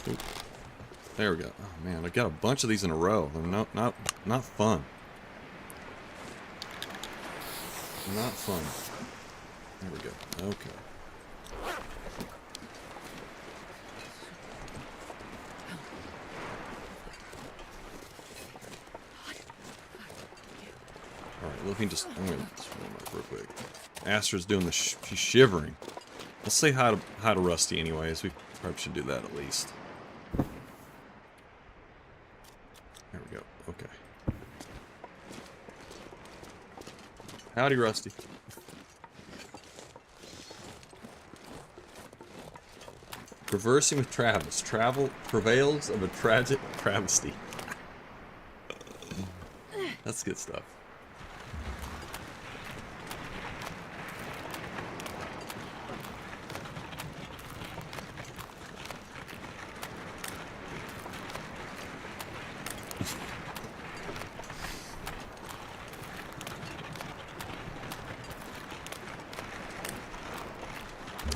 Oop. There we go. Oh man, I got a bunch of these in a row. They're not fun. Not fun. There we go. Okay. I'm gonna just warm up real quick. Astra's doing the she's shivering. Let's say hi to Rusty anyways. We probably should do that at least. There we go. Okay. Howdy, Rusty. Traversing with Travis. Travel prevails of a tragic travesty. That's good stuff.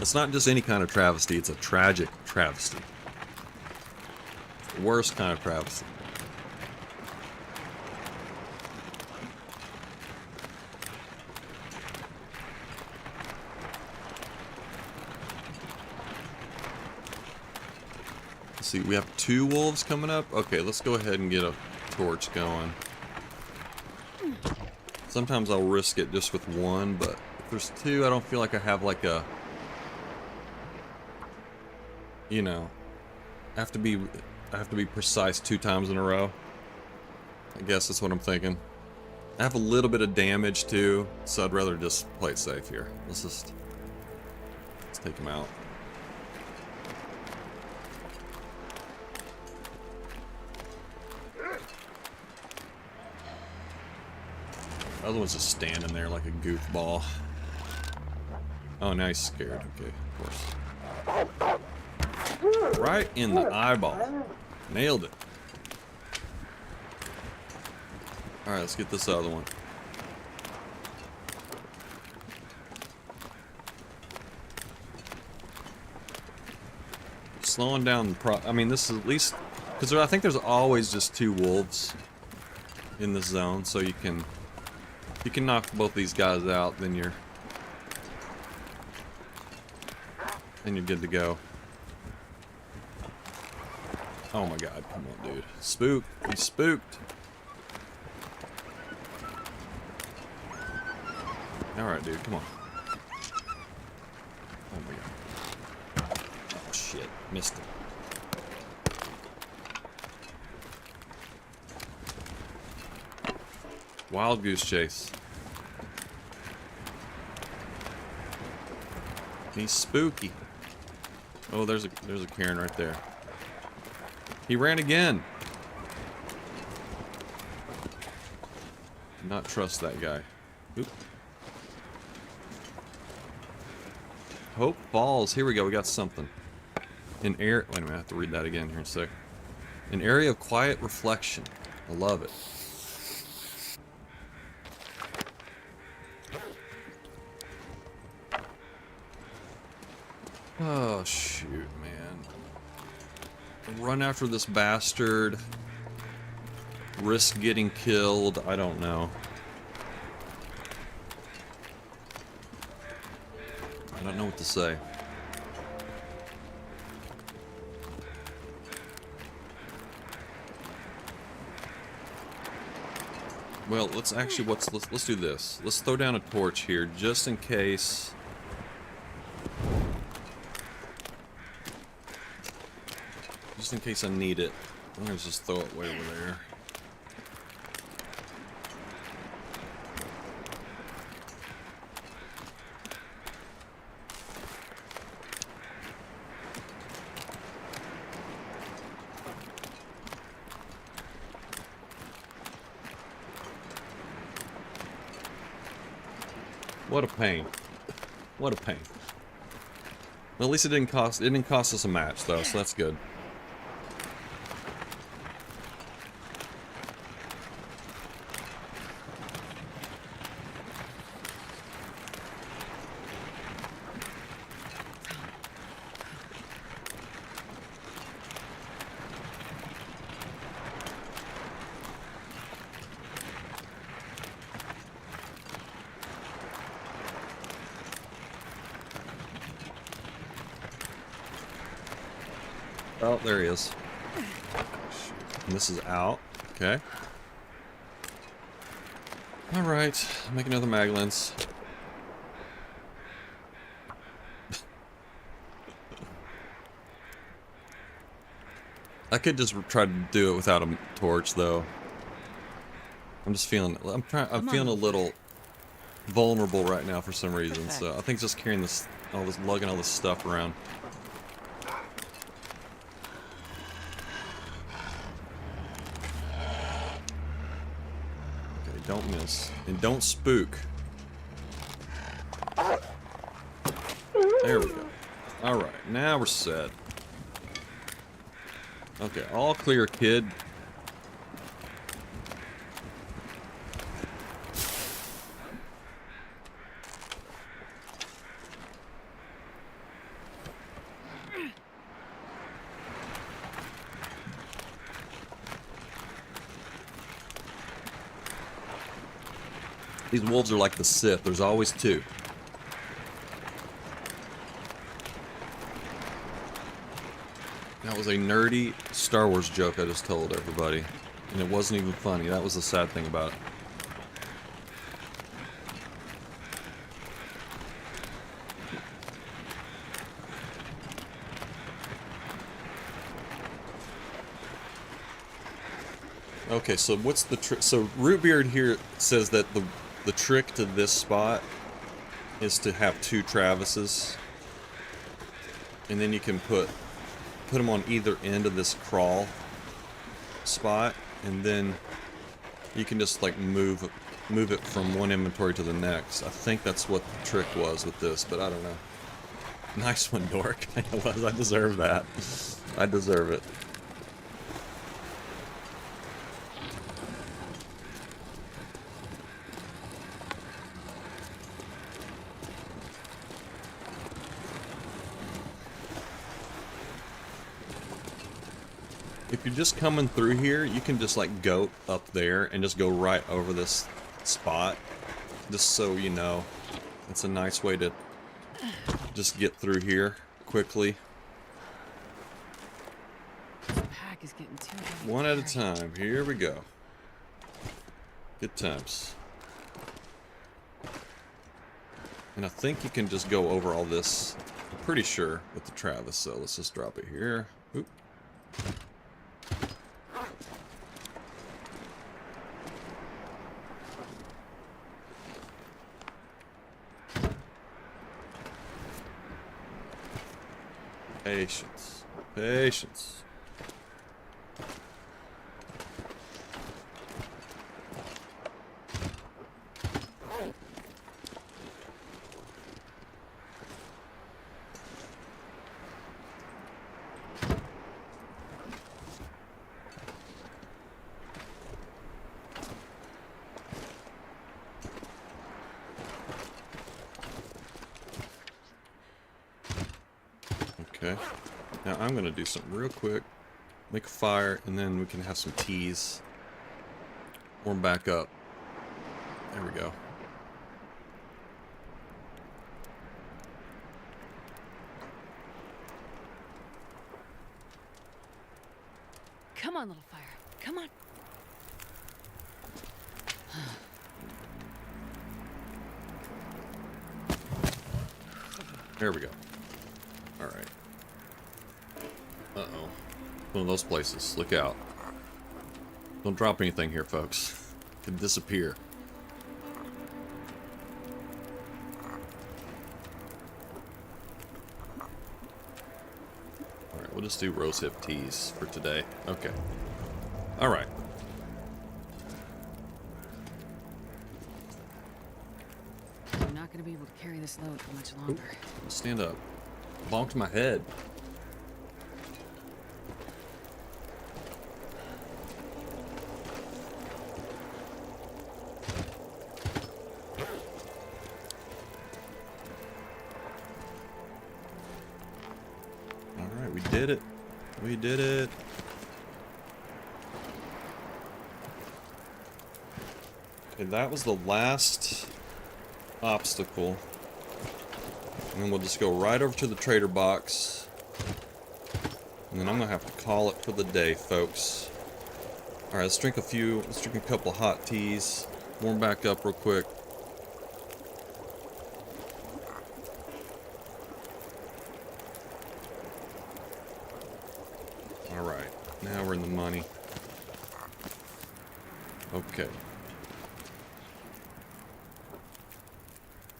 It's not just any kind of travesty, it's a tragic travesty. The worst kind of travesty. Let's see, we have 2 wolves coming up. Okay, let's go ahead and get a torch going. Sometimes I'll risk it just with 1, but if there's 2, I don't feel like I have like a... You know, I have to be precise 2 times in a row. I guess that's what I'm thinking. I have a little bit of damage too, so I'd rather just play it safe here. Let's take him out. The other one's just standing there like a goofball. Oh, now he's scared. Okay, of course. Right in the eyeball. Nailed it. Alright, let's get this other one. Slowing down the I mean, this is at least... Because I think there's always just 2 wolves in this zone, so you can knock both these guys out, then you're good to go. Oh my god, come on, dude. Spooked. He's spooked. Alright, dude, come on. Oh my god. Oh shit, missed it. Wild goose chase. He's spooky. Oh, there's a Karen right there. He ran again. Do not trust that guy. Oop. Hope Falls. Here we go. We got something. Wait a minute. I have to read that again here in a sec. An area of quiet reflection. I love it. Oh, shoot, man. Run after this bastard. Risk getting killed. I don't know. I don't know what to say. Well, let's do this. Let's throw down a torch here just in case. Just in case I need it. I'm gonna just throw it way over there. What a pain. What a pain. Well, at least it didn't cost us a match though, so that's good. Oh, there he is. And this is out. Okay. Alright, make another mag lens. I could just try to do it without a torch, though. I'm feeling a little vulnerable right now for some reason, so I think just carrying lugging all this stuff around. Don't miss. And don't spook. There we go. Alright, now we're set. Okay, all clear, kid. These wolves are like the Sith. There's always two. That was a nerdy Star Wars joke I just told everybody. And it wasn't even funny. That was the sad thing about it. Okay, so what's the trick? So Rootbeard here says that the trick to this spot is to have two Travises, and then you can put them on either end of this crawl spot, and then you can just like move it from one inventory to the next. I think that's what the trick was with this, but I don't know. Nice one, Dork. I deserve that. I deserve it. If you're just coming through here, you can just like go up there and just go right over this spot. Just so you know. It's a nice way to just get through here quickly. This pack is getting too heavy. One at a carry. time. Here we go. Good times. And I think you can just go over all this, I'm pretty sure, with the Travis, so let's just drop it here. Oop. Patience. Patience. Okay. Now I'm going to do something real quick. Make a fire, and then we can have some teas. Warm back up. There we go. Come on, little fire. Come on. There we go. Alright. Uh-oh. One of those places. Look out. Don't drop anything here, folks. It can disappear. Alright, we'll just do rosehip teas for today. Okay. Alright. I'm not gonna be able to carry this load for much longer. Stand up. Bonked my head. Alright, we did it. We did it. Okay, that was the last obstacle. And then we'll just go right over to the trader box. And then I'm gonna have to call it for the day, folks. Alright, let's drink a couple of hot teas. Warm back up real quick. Alright, now we're in the money. Okay.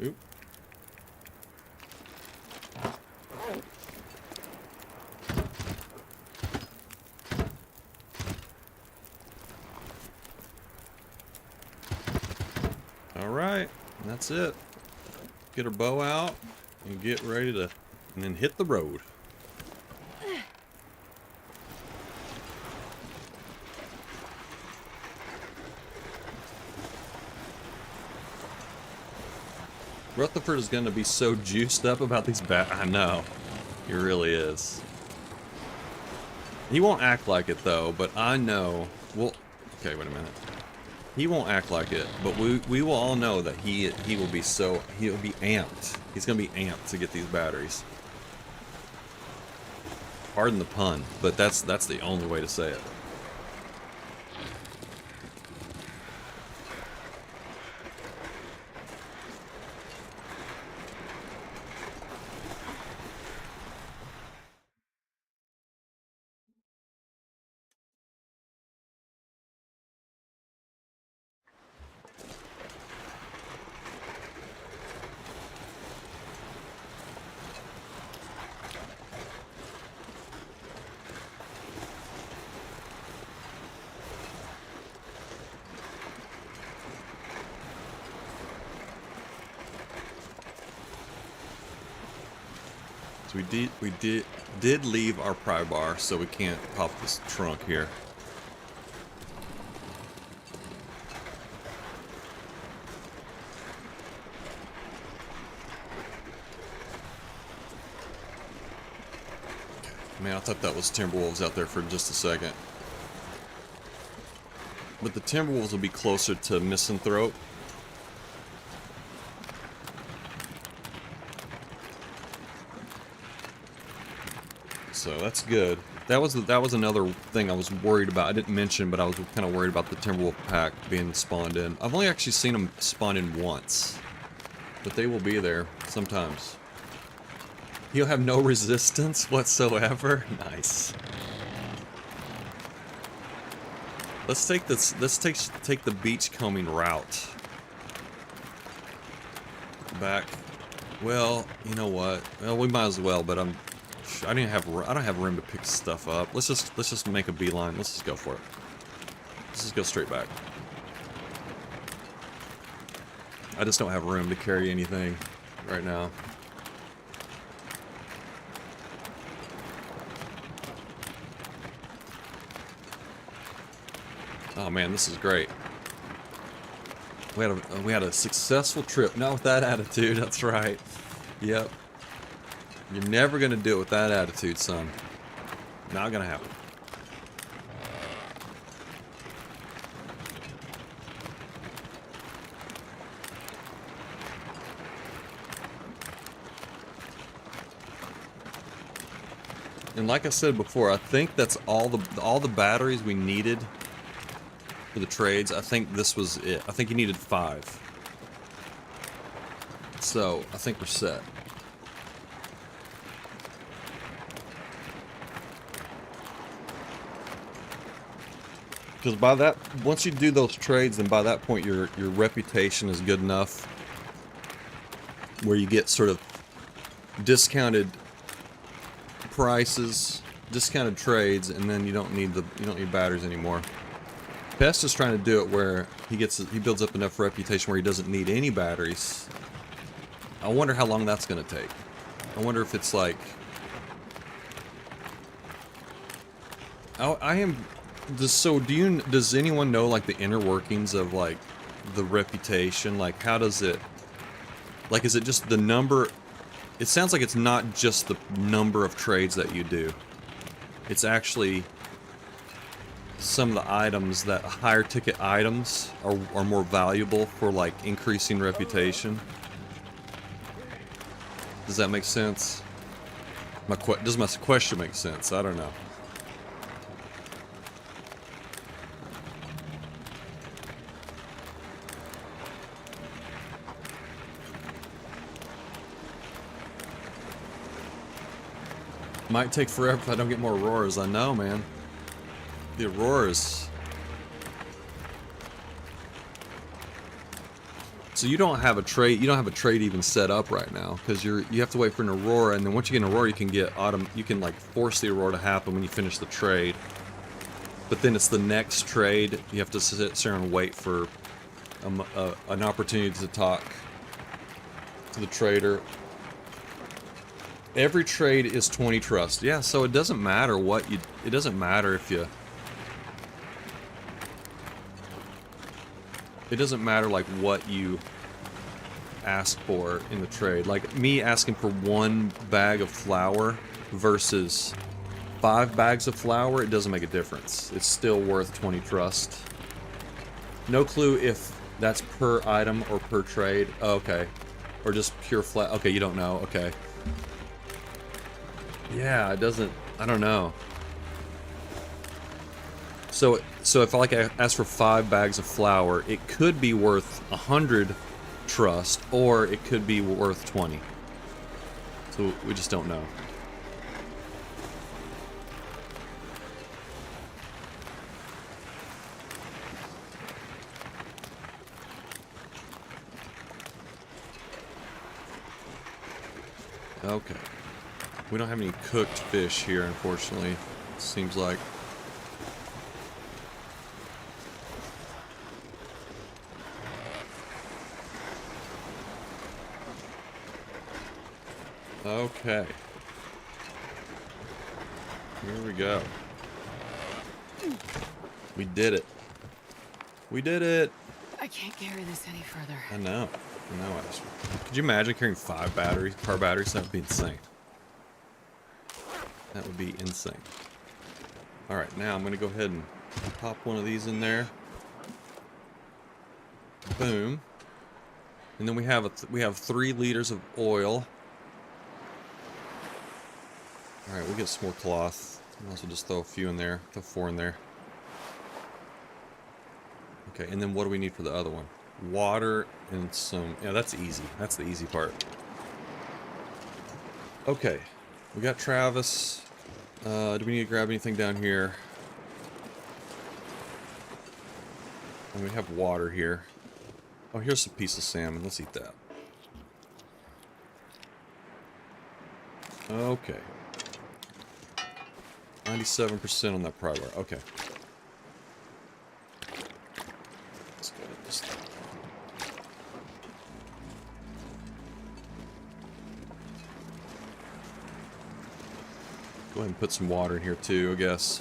Oop. Alright, that's it. Get our bow out and get ready to, and then hit the road. Rutherford is going to be so juiced up about these I know. He really is. He won't act like it though, but I know. Well, okay, wait a minute. He won't act like it, but we will all know that he'll be amped. He's going to be amped to get these batteries. Pardon the pun, but that's the only way to say it. So we did leave our pry bar, so we can't pop this trunk here. Man, I thought that was Timberwolves out there for just a second. But the Timberwolves will be closer to Misanthrope. So that's good. That was another thing I was worried about. I didn't mention, but I was kind of worried about the Timberwolf pack being spawned in. I've only actually seen them spawn in once, but they will be there sometimes. He'll have no resistance whatsoever. Nice. Let's take this. Let's take the beachcombing route back. Well, you know what? Well, we might as well. But I don't have room to pick stuff up. Let's just make a beeline. Let's just go for it. Let's just go straight back. I just don't have room to carry anything right now. Oh man, this is great. We had a successful trip. Not with that attitude, that's right. Yep. You're never gonna do it with that attitude, son. Not gonna happen. And like I said before, I think that's all the batteries we needed for the trades. I think this was it. I think you needed 5. So, I think we're set. Because by that, once you do those trades, then by that point your reputation is good enough where you get sort of discounted prices, discounted trades, and then you don't need batteries anymore. Pest is trying to do it where he builds up enough reputation where he doesn't need any batteries. I wonder how long that's going to take. I wonder if it's like... Does anyone know like the inner workings of like the reputation? Like how does it... Like is it just the number... It sounds like it's not just the number of trades that you do. It's actually... some of the items that higher ticket items are more valuable for like increasing reputation. Does that make sense? Does my question make sense? I don't know. Might take forever if I don't get more Auroras. I know, man. The Auroras. So you don't have a trade. You don't have a trade even set up right now because you have to wait for an Aurora, and then once you get an Aurora, you can get You can like force the Aurora to happen when you finish the trade. But then it's the next trade. You have to sit there and wait for an opportunity to talk to the trader. Every trade is 20 trust. Yeah, so it doesn't matter what you... It doesn't matter if you... It doesn't matter, like, what you ask for in the trade. Like, me asking for 1 bag of flour versus 5 bags of flour, it doesn't make a difference. It's still worth 20 trust. No clue if that's per item or per trade. Oh, okay. Or just pure flat... Okay, you don't know. Okay. Yeah, it doesn't... I don't know. So if I ask for 5 bags of flour, it could be worth 100 trust, or it could be worth 20. So we just don't know. Okay. We don't have any cooked fish here, unfortunately. It seems like. Okay. Here we go. We did it. We did it! I can't carry this any further. I know. I know, Asher. Could you imagine carrying 5 car batteries? That would be insane. That would be insane. Alright, now I'm going to go ahead and pop one of these in there. Boom. And then we have 3 liters of oil. Alright, we'll get some more cloth. I'll also just throw a few in there. Throw 4 in there. Okay, and then what do we need for the other one? Water and some... Yeah, that's easy. That's the easy part. Okay. We got Travis. Do we need to grab anything down here? And we have water here. Oh, here's a piece of salmon. Let's eat that. Okay. 97% on that pry bar. Okay. Let's go ahead and just... Go ahead and put some water in here too, I guess.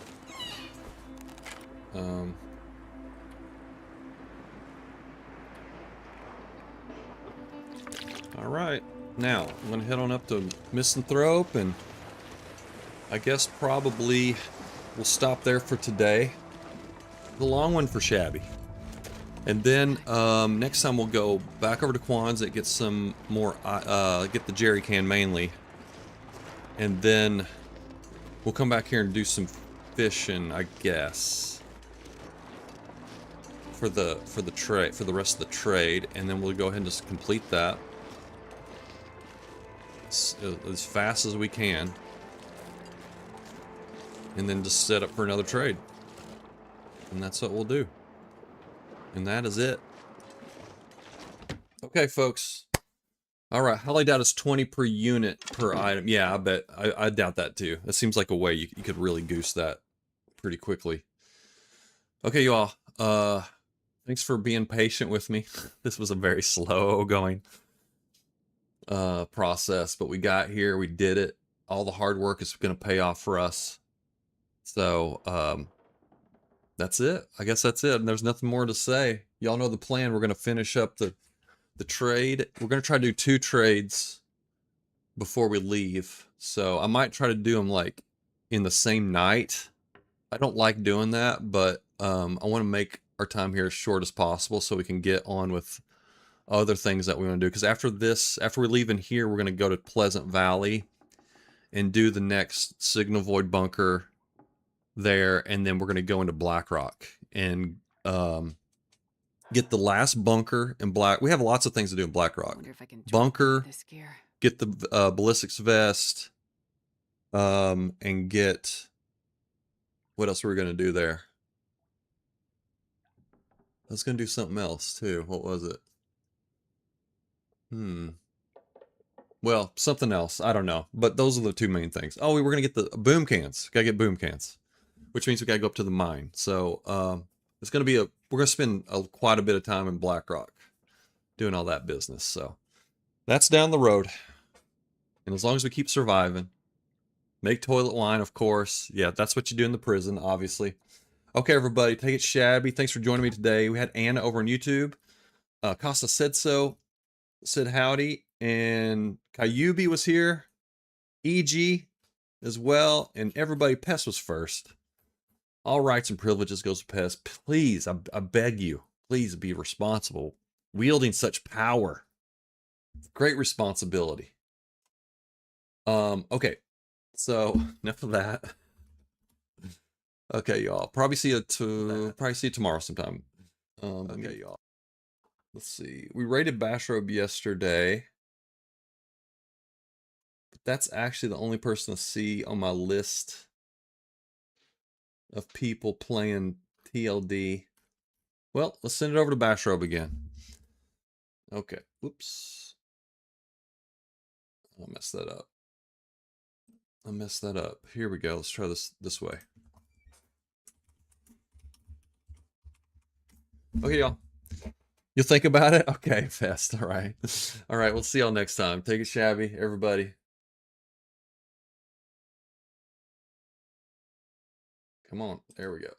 Alright. Now, I'm going to head on up to Misanthrope, and I guess probably we'll stop there for today. The long one for Shabby. And then next time we'll go back over to Quonset, get some more, get the jerry can mainly. And then we'll come back here and do some fishing, I guess. For the trade, for the rest of the trade, and then we'll go ahead and just complete that as fast as we can, and then just set up for another trade, and that's what we'll do, and that is it. Okay, folks. All right, highly doubt it's 20 per unit per item. Yeah, I bet I doubt that too. That seems like a way you could really goose that pretty quickly. Okay, y'all. Thanks for being patient with me. This was a very slow going process, but we got here, we did it. All the hard work is going to pay off for us. So, that's it. I guess that's it. And there's nothing more to say. Y'all know the plan. We're going to finish up the trade. We're going to try to do 2 trades before we leave. So I might try to do them like in the same night. I don't like doing that, but I want to make our time here as short as possible so we can get on with other things that we want to do. Because after this, after we leave in here, we're going to go to Pleasant Valley and do the next Signal Void bunker there, and then we're going to go into Blackrock and get the last bunker in Black. We have lots of things to do in Blackrock. Bunker, get the ballistics vest, and get... What else were we going to do there? I was going to do something else too. What was it? Well, something else. I don't know. But those are the 2 main things. Oh, we were going to get the boom cans. Got to get boom cans. Which means we got to go up to the mine. So, it's going to be we're going to spend quite a bit of time in Blackrock doing all that business. So, that's down the road. And as long as we keep surviving. Make toilet wine, of course. Yeah, that's what you do in the prison, obviously. Okay, everybody, take it Shabby. Thanks for joining me today. We had Anna over on YouTube. Costa said so. Said howdy. And Kayubi was here. EG as well. And everybody, Pest was first. All rights and privileges goes to Pest. Please, I beg you, please be responsible. Wielding such power. Great responsibility. Okay. So, enough of that. Okay, y'all. Probably see you tomorrow sometime. Okay, y'all. Let's see. We raided Bathrobe yesterday. But that's actually the only person to see on my list of people playing TLD. Well, let's send it over to Bathrobe again. Okay. Oops. I messed that up. I messed that up. Here we go. Let's try this way. Okay, y'all. You'll think about it? Okay, fast. All right. All right, we'll see y'all next time. Take it Shabby, everybody. Come on. There we go.